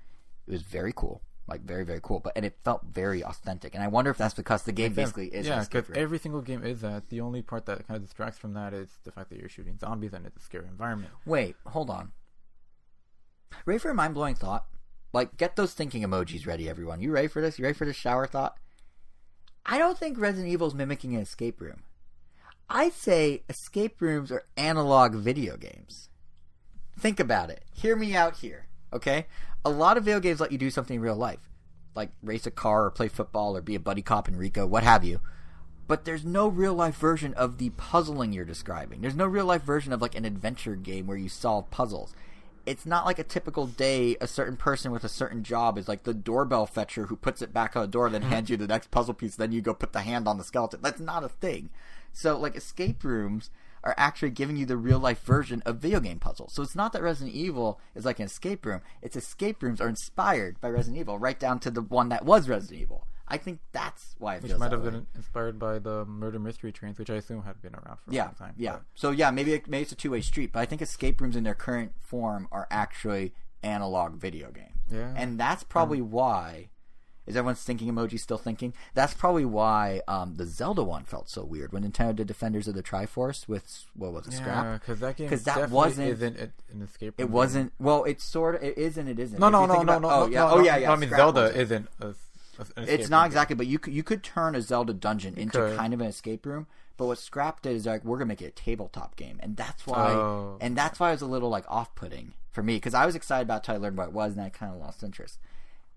was very cool. like very, very cool. And it felt very authentic. And I wonder if that's because the game basically is an escape room. Every single game is that. The only part that kind of distracts from that is the fact that you're shooting zombies and it's a scary environment. Wait, hold on. Ready for a mind-blowing thought? Like, get those thinking emojis ready, everyone. You ready for this? You ready for this shower thought? I don't think Resident Evil is mimicking an escape room. I'd say escape rooms are analog video games. Think about it. Hear me out here, okay? A lot of video games let you do something in real life, like race a car or play football or be a buddy cop in RICO, what have you. But there's no real-life version of the puzzling you're describing. There's no real-life version of like an adventure game where you solve puzzles. It's not like a typical day a certain person with a certain job is like the doorbell fetcher who puts it back on the door, then hands you the next puzzle piece, then you go put the hand on the skeleton. That's not a thing. So, like, escape rooms are actually giving you the real-life version of video game puzzles. So it's not that Resident Evil is like an escape room. It's escape rooms are inspired by Resident Evil, right down to the one that was Resident Evil. I think that's why it feels that way. Which might have been inspired by the murder mystery trains, which I assume had been around for a long time. Yeah, so yeah, maybe it's a two-way street, but I think escape rooms in their current form are actually analog video games. Yeah. And that's probably why... Is everyone's thinking emoji still thinking? That's probably why the Zelda one felt so weird when Nintendo did Defenders of the Triforce with, what was it, Scrap? Yeah, because that game isn't an escape room. It wasn't. Well, it's sort of. It is and it isn't. No. I mean, Zelda isn't an it's not exactly, but you could turn a Zelda dungeon into kind of an escape room. But what Scrap did is like, we're gonna make it a tabletop game, and that's why. And that's why it was a little like off-putting for me, because I was excited about it until I learned what it was, and I kind of lost interest.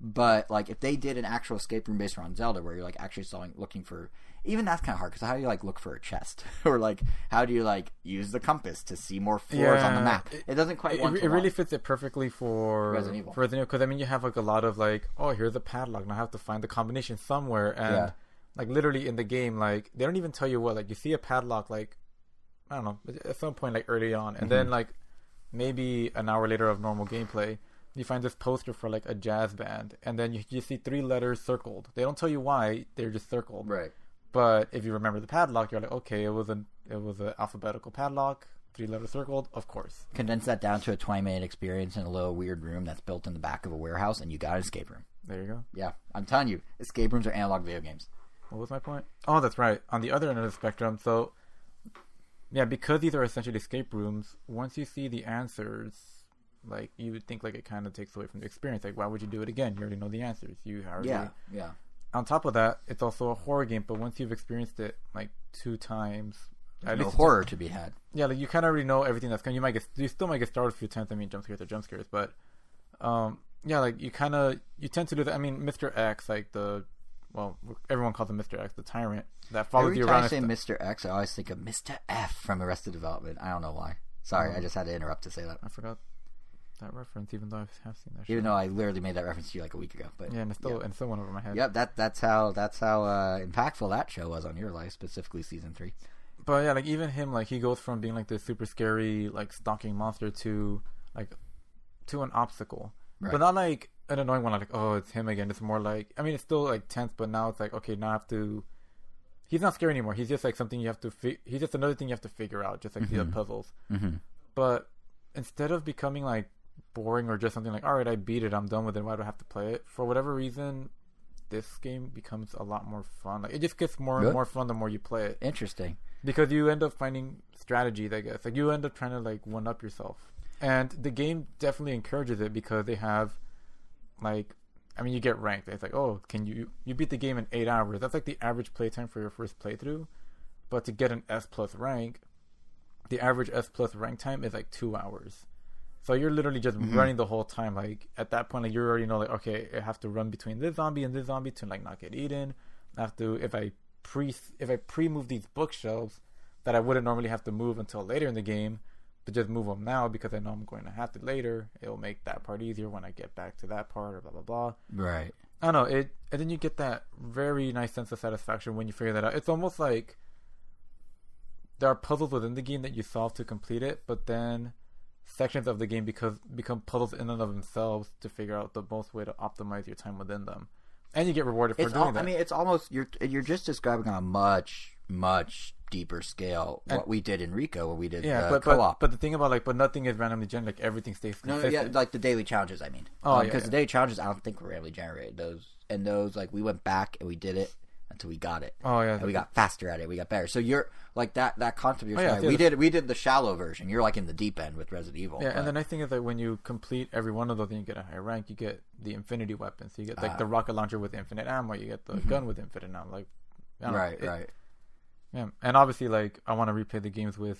But like, if they did an actual escape room based around Zelda, where you're like actually looking for, even that's kind of hard, because how do you like look for a chest, or like how do you like use the compass to see more floors on the map? It doesn't quite. It really fits it perfectly for Resident Evil, because I mean, you have like a lot of like, oh, here's a padlock, and I have to find the combination somewhere, and like literally in the game, like they don't even tell you what. Like you see a padlock, like I don't know, at some point like early on, and then like maybe an hour later of normal gameplay, you find this poster for like a jazz band, and then you see 3 letters circled. They don't tell you why, they're just circled. Right. But if you remember the padlock, you're like, okay, it was an alphabetical padlock, 3 letters circled, of course. Condense that down to a 20-minute experience in a little weird room that's built in the back of a warehouse, and you got an escape room. There you go. Yeah, I'm telling you, escape rooms are analog video games. What was my point? Oh, that's right. On the other end of the spectrum, so yeah, because these are essentially escape rooms, once you see the answers, like you would think like it kind of takes away from the experience. Like, why would you do it again? You already know the answers. You already. Yeah. On top of that, it's also a horror game, but once you've experienced it like 2 times, there's no horror to be had. Yeah, like you kind of already know everything that's coming. You still might get started a few times. I mean, jump scares are jump scares, but yeah, like you tend to do that. I mean, Mr. X, like everyone calls him Mr. X, the tyrant that follows you around. Every time I say Mr. X, I always think of Mr. F from Arrested Development. I don't know why. Sorry, I just had to interrupt to say that. I forgot that reference, even though I have seen that show. Even though I literally made that reference to you like a week ago, but and it's still went over my head. Yep, that's how impactful that show was on your life, specifically season 3. But yeah, like even him, like he goes from being like this super scary like stalking monster to an obstacle, but not like an annoying one. Like, oh, it's him again. It's more like, I mean, it's still like tense, but now it's like, okay, now I have to. He's not scary anymore. He's just like something you have to. He's just another thing you have to figure out, just like the puzzles. Mm-hmm. But instead of becoming like boring or just something like, all right, I beat it, I'm done with it, why do I have to play it? For whatever reason, this game becomes a lot more fun. Like it just gets more and more fun the more you play it. Interesting. Because you end up finding strategies, I guess. Like you end up trying to like one up yourself. And the game definitely encourages it because they have like, I mean, you get ranked. It's like, oh, you beat the game in 8 hours. That's like the average playtime for your first playthrough. But to get an S+ rank, the average S+ rank time is like 2 hours. So you're literally just running the whole time. Like at that point, like you already know, like, okay, I have to run between this zombie and this zombie to like not get eaten. I have to, if I pre-move these bookshelves that I wouldn't normally have to move until later in the game, to just move them now because I know I'm going to have to later. It'll make that part easier when I get back to that part, or blah blah blah. Right. I don't know. And then you get that very nice sense of satisfaction when you figure that out. It's almost like there are puzzles within the game that you solve to complete it, but then sections of the game become puzzles in and of themselves to figure out the most way to optimize your time within them, and you get rewarded for doing that. I mean, it's almost you're just describing a much deeper scale what we did in RICO, where we did co-op. But the thing about but nothing is randomly generated. Like everything stays consistent. Like the daily challenges. I mean, because the daily challenges, I don't think were randomly generated. Those like we went back and we did it until we got it. Oh yeah, and we got faster at it. We got better. So you're like that concept. We did the shallow version. You're like in the deep end with Resident Evil. Yeah, and the nice thing is that when you complete every one of those, and you get a high rank, you get the infinity weapon. So you get like the rocket launcher with infinite ammo. You get the gun with infinite ammo. Like, right. Yeah, and obviously, like I want to replay the games with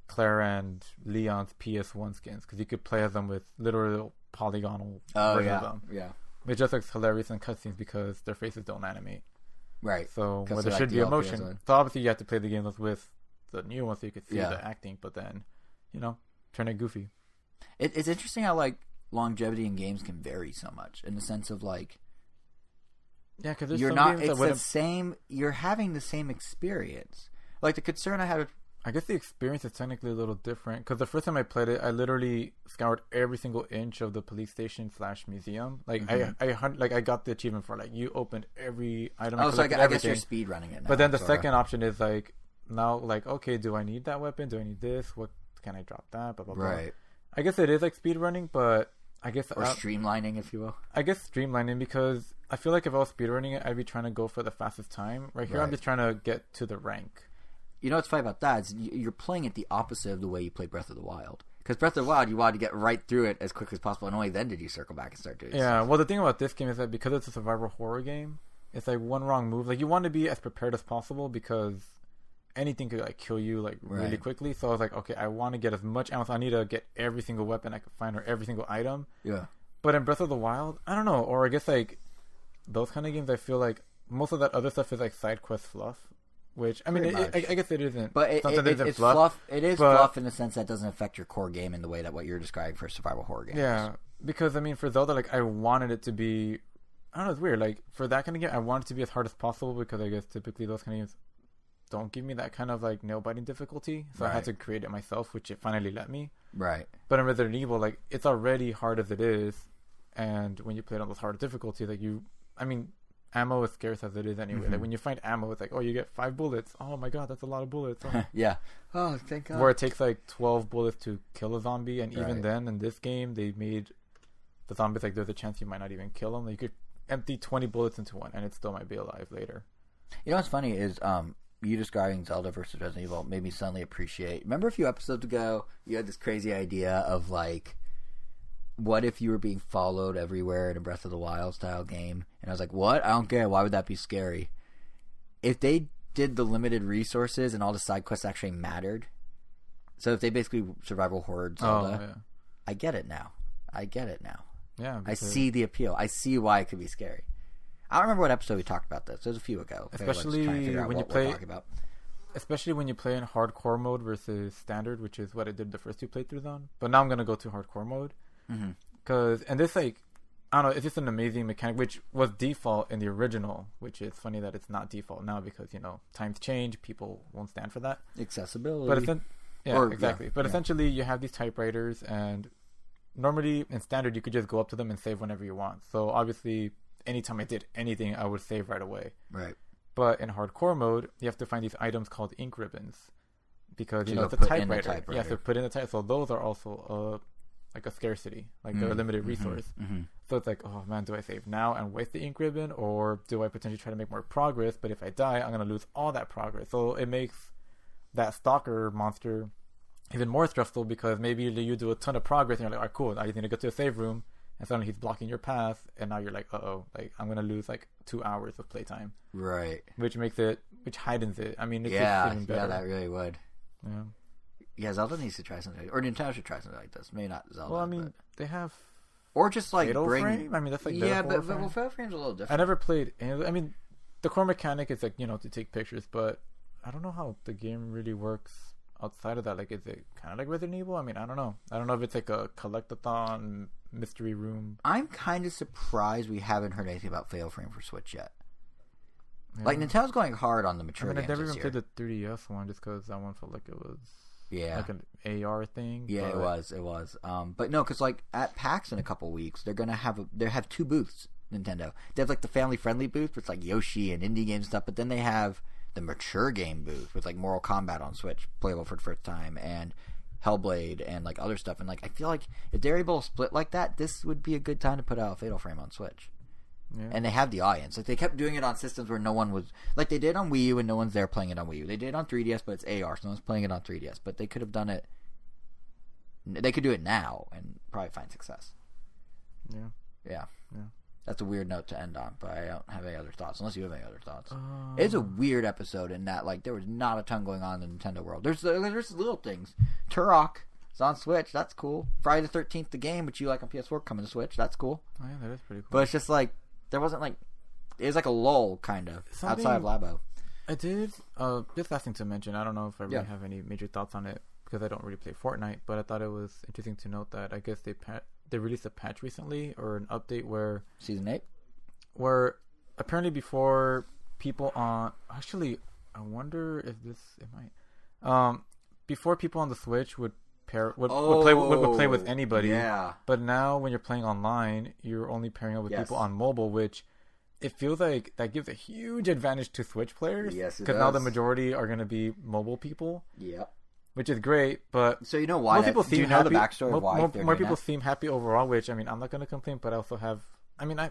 Claire and Leon's PS1 skins because you could play as them with literal polygonal versions of them. Yeah, which just looks hilarious in cutscenes because their faces don't animate. Right. So there should be emotion. So obviously you have to play the games with the new ones so you could see the acting, but then, turn it goofy. It's interesting how like longevity in games can vary so much in the sense of like. Yeah, because you're not. It's the same. You're having the same experience. Like the concern I had. I guess the experience is technically a little different because the first time I played it, I literally scoured every single inch of the police station / museum. Like I got the achievement for like you opened every item. Oh, so I guess you're speed running it now. But then the second option is like now like okay, do I need that weapon? Do I need this? What can I drop that? Blah blah blah. Right. I guess it is like speed running, but I guess streamlining, if you will. I guess streamlining because I feel like if I was speedrunning it, I'd be trying to go for the fastest time. Right here, I'm just trying to get to the rank. You know what's funny about that is you're playing it the opposite of the way you played Breath of the Wild. Because Breath of the Wild, you wanted to get right through it as quick as possible, and only then did you circle back and start doing it. Yeah, well, the thing about this game is that because it's a survival horror game, it's like one wrong move. Like, you want to be as prepared as possible because anything could, like, kill you, like, really quickly. So I was like, okay, I want to get as much ammo. So I need to get every single weapon I can find or every single item. Yeah. But in Breath of the Wild, I don't know. Or I guess, like, those kind of games, I feel like most of that other stuff is, like, side quest fluff. Which, I mean, I guess it isn't. But it's fluff. It is fluff in the sense that it doesn't affect your core game in the way that what you're describing for survival horror games. Yeah, because, I mean, for Zelda, like, I wanted it to be... I don't know, it's weird. Like, for that kind of game, I want it to be as hard as possible because I guess typically those kind of games don't give me that kind of, like, nail-biting difficulty. So I had to create it myself, which it finally let me. Right. But in Resident Evil, like, it's already hard as it is. And when you play it on those hard difficulties, like, I mean... ammo is scarce as it is anyway. Like when you find ammo, it's like, oh, you get 5 bullets. Oh my god, that's a lot of bullets. Oh. Yeah. Oh, thank God. Where it takes like 12 bullets to kill a zombie, and even then, in this game, they made the zombies like there's a chance you might not even kill them. Like, you could empty 20 bullets into one, and it still might be alive later. You know what's funny is you describing Zelda versus Resident Evil made me suddenly appreciate. Remember a few episodes ago, you had this crazy idea of like, what if you were being followed everywhere in a Breath of the Wild style game? And I was like, what? I don't get it. Why would that be scary? If they did the limited resources and all the side quests actually mattered, so if they basically survival horror Zelda, I get it now. Yeah, I see the appeal. I see why it could be scary. I don't remember what episode we talked about this. It was a few ago. Especially when you play, especially when you play in hardcore mode versus standard, which is what I did the first 2 playthroughs on. But now I'm gonna go to hardcore mode. And this, like, I don't know, it's just an amazing mechanic, which was default in the original, which is funny that it's not default now because, times change, people won't stand for that. Accessibility. But essentially, you have these typewriters, and normally in standard, you could just go up to them and save whenever you want. So obviously, anytime I did anything, I would save right away. Right. But in hardcore mode, you have to find these items called ink ribbons because, it's a typewriter. You have to put in the typewriter. So those are also like a scarcity, like they're a limited resource. So it's like, oh man, do I save now and waste the ink ribbon, or do I potentially try to make more progress? But if I die, I'm gonna lose all that progress. So it makes that stalker monster even more stressful because maybe you do a ton of progress and you're like, all right, cool, I just need to go to a save room, and suddenly he's blocking your path, and now you're like, like I'm gonna lose like 2 hours of playtime. Right. Which heightens it. I mean, it's just even better. Yeah, that really would. Yeah. Yeah, Zelda needs to try something, or Nintendo should try something like this. Maybe not Zelda. Well, I mean, they have, or just like Fatal Frame. I mean, that's like but Fatal Frame's a little different. I never played. I mean, the core mechanic is like to take pictures, but I don't know how the game really works outside of that. Like, is it kind of like Resident Evil? I mean, I don't know. I don't know if it's like a collectathon mystery room. I'm kind of surprised we haven't heard anything about Fatal Frame for Switch yet. Yeah. Like, Nintendo's going hard on the mature games. I never even played the 3DS one just because that one felt like it was. Yeah, like an AR thing. Yeah, it was. But no, because like at PAX in a couple weeks, they're gonna have 2 booths. Nintendo. They have like the family friendly booth, with like Yoshi and indie game stuff. But then they have the mature game booth with like Mortal Kombat on Switch, playable for the first time, and Hellblade and like other stuff. And like I feel like if they're able to split like that, this would be a good time to put out a Fatal Frame on Switch. Yeah. And they have the audience. Like they kept doing it on systems where no one was, like they did on Wii U and no one's there playing it on Wii U. They did it on 3DS, but it's AR, so no one's playing it on 3DS. But they could have done it. They could do it now and probably find success. Yeah. That's a weird note to end on, but I don't have any other thoughts, unless you have any other thoughts. It's a weird episode in that like there was not a ton going on in the Nintendo world. There's little things. Turok is on Switch. That's cool. Friday the 13th, the game, which you like on PS4, coming to Switch. That's cool. Oh yeah, that is pretty cool. But it's just like there wasn't like it was like a lull kind of outside of Labo. I did. Just last thing to mention. I don't know if I really have any major thoughts on it because I don't really play Fortnite. But I thought it was interesting to note that I guess they released a patch recently or an update where Season 8, where apparently before people on actually I wonder if it might before people on the Switch would play with anybody. Yeah. But now when you're playing online, you're only pairing up with people on mobile, which it feels like that gives a huge advantage to Switch players. Yes, it does. Because now the majority are going to be mobile people. Yep. Which is great, but so you know why? Most people seem happy. The backstory of why more people seem happy overall. Which I mean, I'm not going to complain, but I also have. I mean, I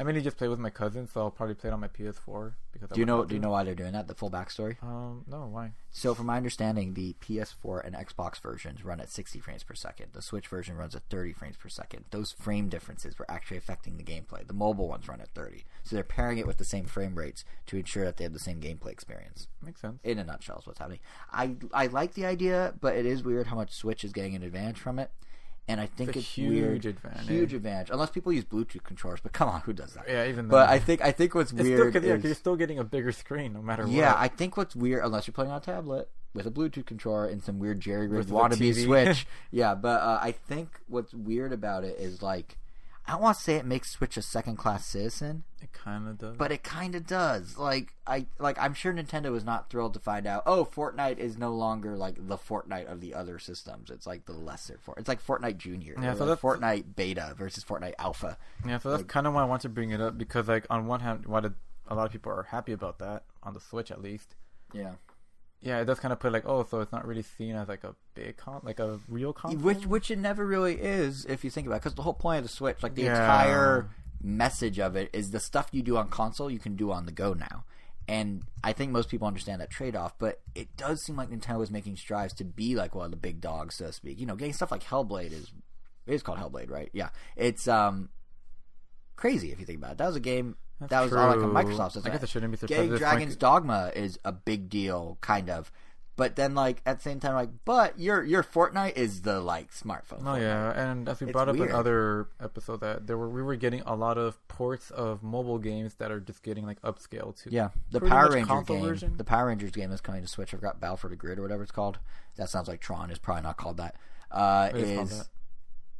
mainly just play with my cousins, so I'll probably play it on my PS4 because. Do you know why they're doing that? The full backstory? No, why? So, from my understanding, the PS4 and Xbox versions run at 60 frames per second. The Switch version runs at 30 frames per second. Those frame differences were actually affecting the gameplay. The mobile ones run at 30, so they're pairing it with the same frame rates to ensure that they have the same gameplay experience. Makes sense. In a nutshell, is what's happening. I like the idea, but it is weird how much Switch is getting an advantage from it. And I think it's huge weird. Advantage. Huge advantage. Unless people use Bluetooth controllers. But come on, who does that? Yeah, even though. But I think what's weird is... you're still getting a bigger screen no matter what. Yeah, I think what's weird, unless you're playing on a tablet with a Bluetooth controller and some weird jerry-rigged wannabe Switch. Yeah, but I think what's weird about it is, like, I don't want to say it makes Switch a second-class citizen. It kind of does. But it kind of does. I'm sure Nintendo was not thrilled to find out, oh, Fortnite is no longer, like, the Fortnite of the other systems. It's, like, the lesser Fortnite. It's like Fortnite Junior. Yeah, so that's Fortnite Beta versus Fortnite Alpha. Yeah, so that's kind of why I want to bring it up, because, like, on one hand, a lot of people are happy about that, on the Switch at least. Yeah. Yeah, it does kind of put like, so it's not really seen as like a big like a real console, which it never really is if you think about it. Because the whole point of the Switch, like the entire message of it, is the stuff you do on console you can do on the go now. And I think most people understand that trade-off, but it does seem like Nintendo is making strides to be like one of the big dogs, so to speak. You know, getting stuff like Hellblade is called Hellblade, right? Yeah, it's crazy if you think about it. That was a game. That was all like a Microsoft system. I guess it shouldn't be surprised. Getting Dragon's Dogma is a big deal, kind of. But then, like, at the same time, like, but your Fortnite is the, like, smartphone. Oh, Fortnite. Yeah, and as we brought up in other episode, that we were getting a lot of ports of mobile games that are just getting, like, upscaled to. Yeah, the Power Rangers game. Version. The Power Rangers game is coming to Switch. I've got Battle for the Grid or whatever it's called. That sounds like Tron. It's probably not called that.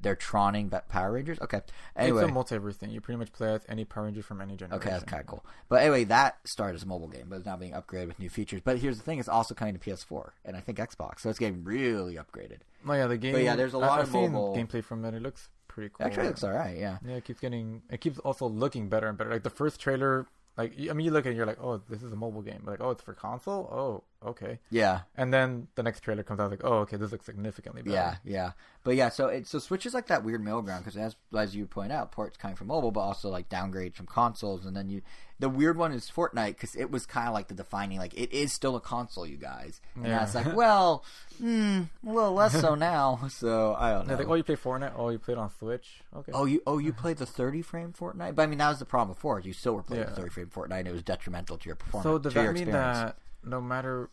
They're Troning Power Rangers? Okay. Anyway. It's a multiverse thing. You pretty much play as any Power Ranger from any generation. Okay, that's kind of cool. But anyway, that started as a mobile game, but it's now being upgraded with new features. But here's the thing, it's also coming to PS4 and I think Xbox, so it's getting really upgraded. Oh yeah, the game. But yeah, there's a lot of mobile gameplay from it. It looks pretty cool. Actually, it looks alright, yeah. Yeah, it keeps also looking better and better. Like the first trailer, like, I mean, you look at it and you're like, oh, this is a mobile game. Like, oh, it's for console? Oh, okay. Yeah. And then the next trailer comes out like, oh, okay, this looks significantly better. Yeah. But yeah, so Switch is like that weird middle ground because as you point out, ports coming from mobile, but also like downgrades from consoles. And then the weird one is Fortnite because it was kind of like the defining, like, it is still a console, you guys. And it's like, well, a little less so now. So I don't know. Like, oh, you play Fortnite? Oh, you played on Switch? Okay. You played the 30 frame Fortnite? But I mean, that was the problem before. You still were playing the 30 frame Fortnite, and it was detrimental to your performance. So does that mean that no matter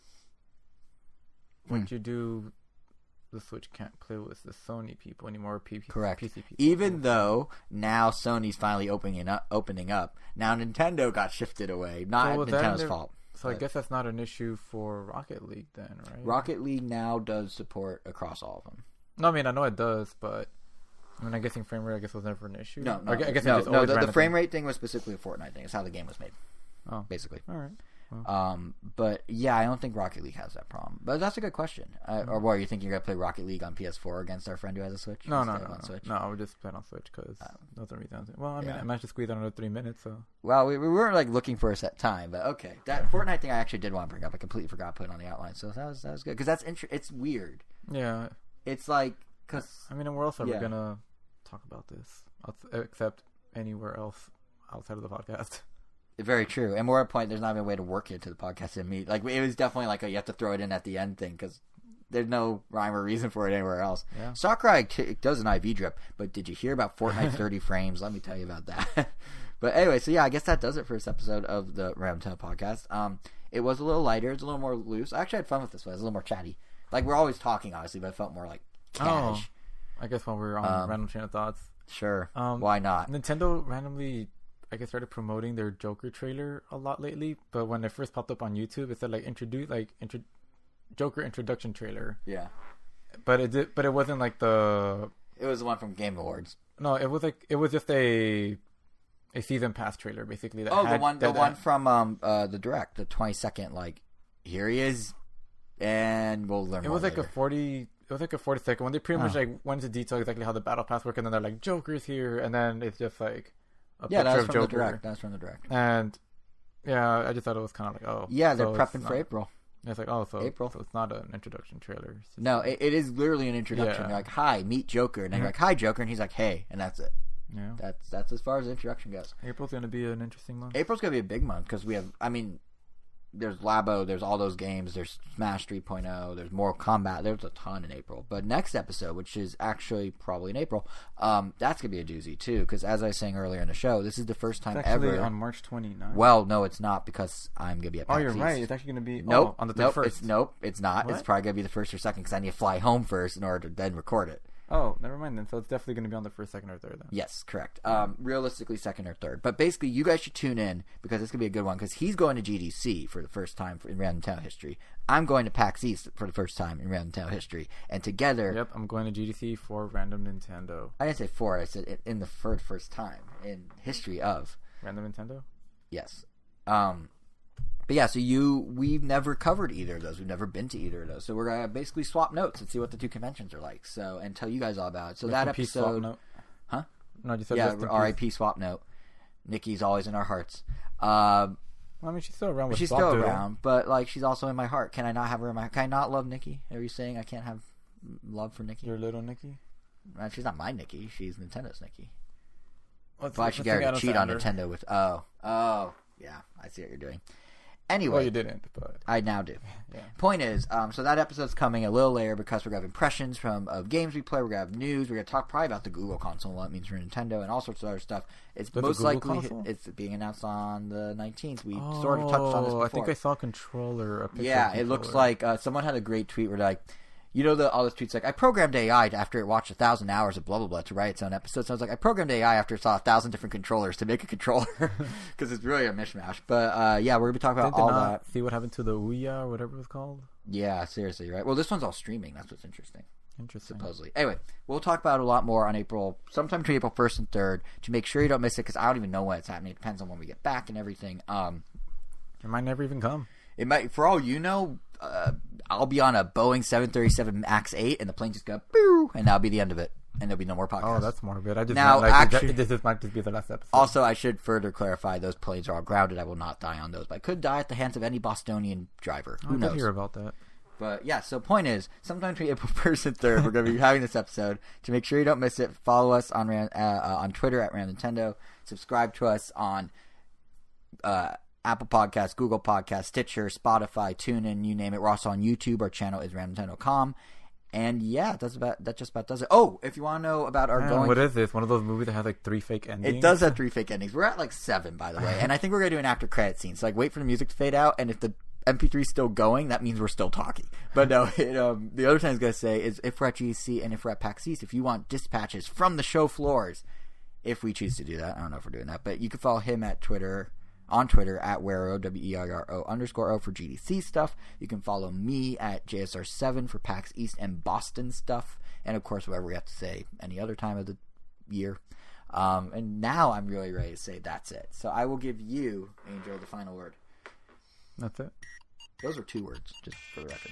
what you do, the Switch can't play with the Sony people anymore? Correct. PC people. Even though now Sony's finally opening up. Now Nintendo got shifted away. Not Nintendo's fault. So I guess that's not an issue for Rocket League then, right? Rocket League now does support across all of them. No, I mean, I know it does, but I mean, I'm guessing frame rate, I guess, was never an issue. No. The frame rate thing was specifically a Fortnite thing. It's how the game was made. Oh, basically. All right. But yeah, I don't think Rocket League has that problem. But that's a good question. Or what, you think you're gonna play Rocket League on PS4 against our friend who has a Switch? No. I would just play it on Switch because that's the reason. Well, I mean, I managed to squeeze out another 3 minutes. So well, we weren't like looking for a set time, but okay. That Fortnite thing I actually did want to bring up. I completely forgot to put it on the outline, so that was good because that's it's weird. Yeah, it's like because I mean, where else are we gonna talk about this except anywhere else outside of the podcast? Very true. And more at a point, there's not even a way to work into the podcast and meet. Like, it was definitely like you have to throw it in at the end thing because there's no rhyme or reason for it anywhere else. Yeah. Sakurai does an IV drip, but did you hear about Fortnite 30 frames? Let me tell you about that. But anyway, so yeah, I guess that does it for this episode of the Random Town podcast. It was a little lighter. It's a little more loose. I actually had fun with this one. It was a little more chatty. Like, we're always talking, obviously, but it felt more like cash. Oh, I guess while we were on Random Chain of Thoughts. Sure. Why not? Nintendo randomly, I guess, started promoting their Joker trailer a lot lately, but when it first popped up on YouTube, it said Joker introduction trailer. Yeah, but it wasn't like the. It was the one from Game Awards. No, it was just a season pass trailer basically. The one from the Direct, the 20-second, like, here he is, and we'll learn. It was like later. It was like a 40-second when they pretty much like went into detail exactly how the battle pass work, and then they're like, Joker's here, and then it's just like. That's from the Direct. That's from the Direct. And yeah, I just thought it was kind of like, oh. Yeah, they're prepping for April. It's like, so April. So it's not an introduction trailer. No, it is literally an introduction. You're like, hi, meet Joker. And then you're like, hi, Joker. And he's like, hey. And that's it. Yeah. That's as far as the introduction goes. April's going to be an interesting month. April's going to be a big month because we have, there's Labo, there's all those games, there's Smash 3.0, there's Mortal Kombat, there's a ton in April. But next episode, which is actually probably in April, that's going to be a doozy too, because as I was saying earlier in the show, this is the first time it's actually ever. on March 29th. Well, no, it's not, because I'm going to be at PAX You're East. right. It's actually going to be on the 31st. It's not. What? It's probably going to be the first or second, because I need to fly home first in order to then record it. Oh, never mind then. So it's definitely going to be on the first, second, or third then. Yes, correct. Realistically, second or third. But basically, you guys should tune in because it's going to be a good one because he's going to GDC for the first time in Random Town history. I'm going to PAX East for the first time in Random Town history. And together... Yep, I'm going to GDC for Random Nintendo. I didn't say for. I said in the first time in history of... Random Nintendo? Yes. But yeah, so we've never covered either of those. We've never been to either of those. So we're going to basically swap notes and see what the two conventions are like. So, and tell you guys all about it. So that episode... Swap note. Huh? No, you said R.I.P. swap note. Nikki's always in our hearts. Well, I mean, she's still around with She's still around, but like she's also in my heart. Can I not have her in my... Can I not love Nikki? Are you saying I can't have love for Nikki? Your little Nikki? She's not my Nikki. She's Nintendo's Nikki. But I should get her to cheat on Nintendo with... Oh. Yeah, I see what you're doing. Anyway. Well, you didn't, but... I now do. Yeah. Point is, so that episode's coming a little later because we're going to have impressions of games we play. We're going to have news. We're going to talk probably about the Google console, what it means for Nintendo, and all sorts of other stuff. It's most likely it's being announced on the 19th. We sort of touched on this before. I think I saw a controller. It looks like someone had a great tweet where like, you know, all those tweets like, I programmed AI after it watched 1,000 hours of blah, blah, blah to write its own episode. So I was like, I programmed AI after it saw 1,000 different controllers to make a controller because it's really a mishmash. But yeah, we're going to be talking about all that. See what happened to the Ouya or whatever it was called? Yeah, seriously, right? Well, this one's all streaming. That's what's interesting. Interesting. Supposedly. Anyway, we'll talk about it a lot more on sometime between April 1st and 3rd to make sure you don't miss it because I don't even know when it's happening. It depends on when we get back and everything. It might never even come. It might, for all you know, I'll be on a Boeing 737 MAX 8 and the plane just go boo, and that'll be the end of it. And there'll be no more podcasts. Oh, that's morbid. I just this might just be the last episode. Also, I should further clarify, those planes are all grounded. I will not die on those. But I could die at the hands of any Bostonian driver. Who knows? I hear about that. But yeah, so point is, sometime between April 1st and 3rd, we're going to be having this episode. To make sure you don't miss it, follow us on Twitter at Ram Nintendo. Subscribe to us on Apple Podcasts, Google Podcasts, Stitcher, Spotify, TuneIn, you name it. We're also on YouTube. Our channel is RamNintendo.com. And yeah, that just about does it. Oh, if you want to know about our what is this? One of those movies that has like 3 fake endings? It does have 3 fake endings. We're at like 7, by the way. And I think we're going to do an after credit scene. So like wait for the music to fade out. And if the MP3 is still going, that means we're still talking. But no, the other thing I was going to say is if we're at GEC and if we're at PAX East, if you want dispatches from the show floors, if we choose to do that, I don't know if we're doing that, but you can follow him at on Twitter at Weiro, WEIRO_O for GDC stuff. You can follow me at JSR7 for PAX East and Boston stuff. And of course, whatever we have to say any other time of the year. And now I'm really ready to say that's it. So I will give you, Angel, the final word. That's it. Those are 2 words, just for the record.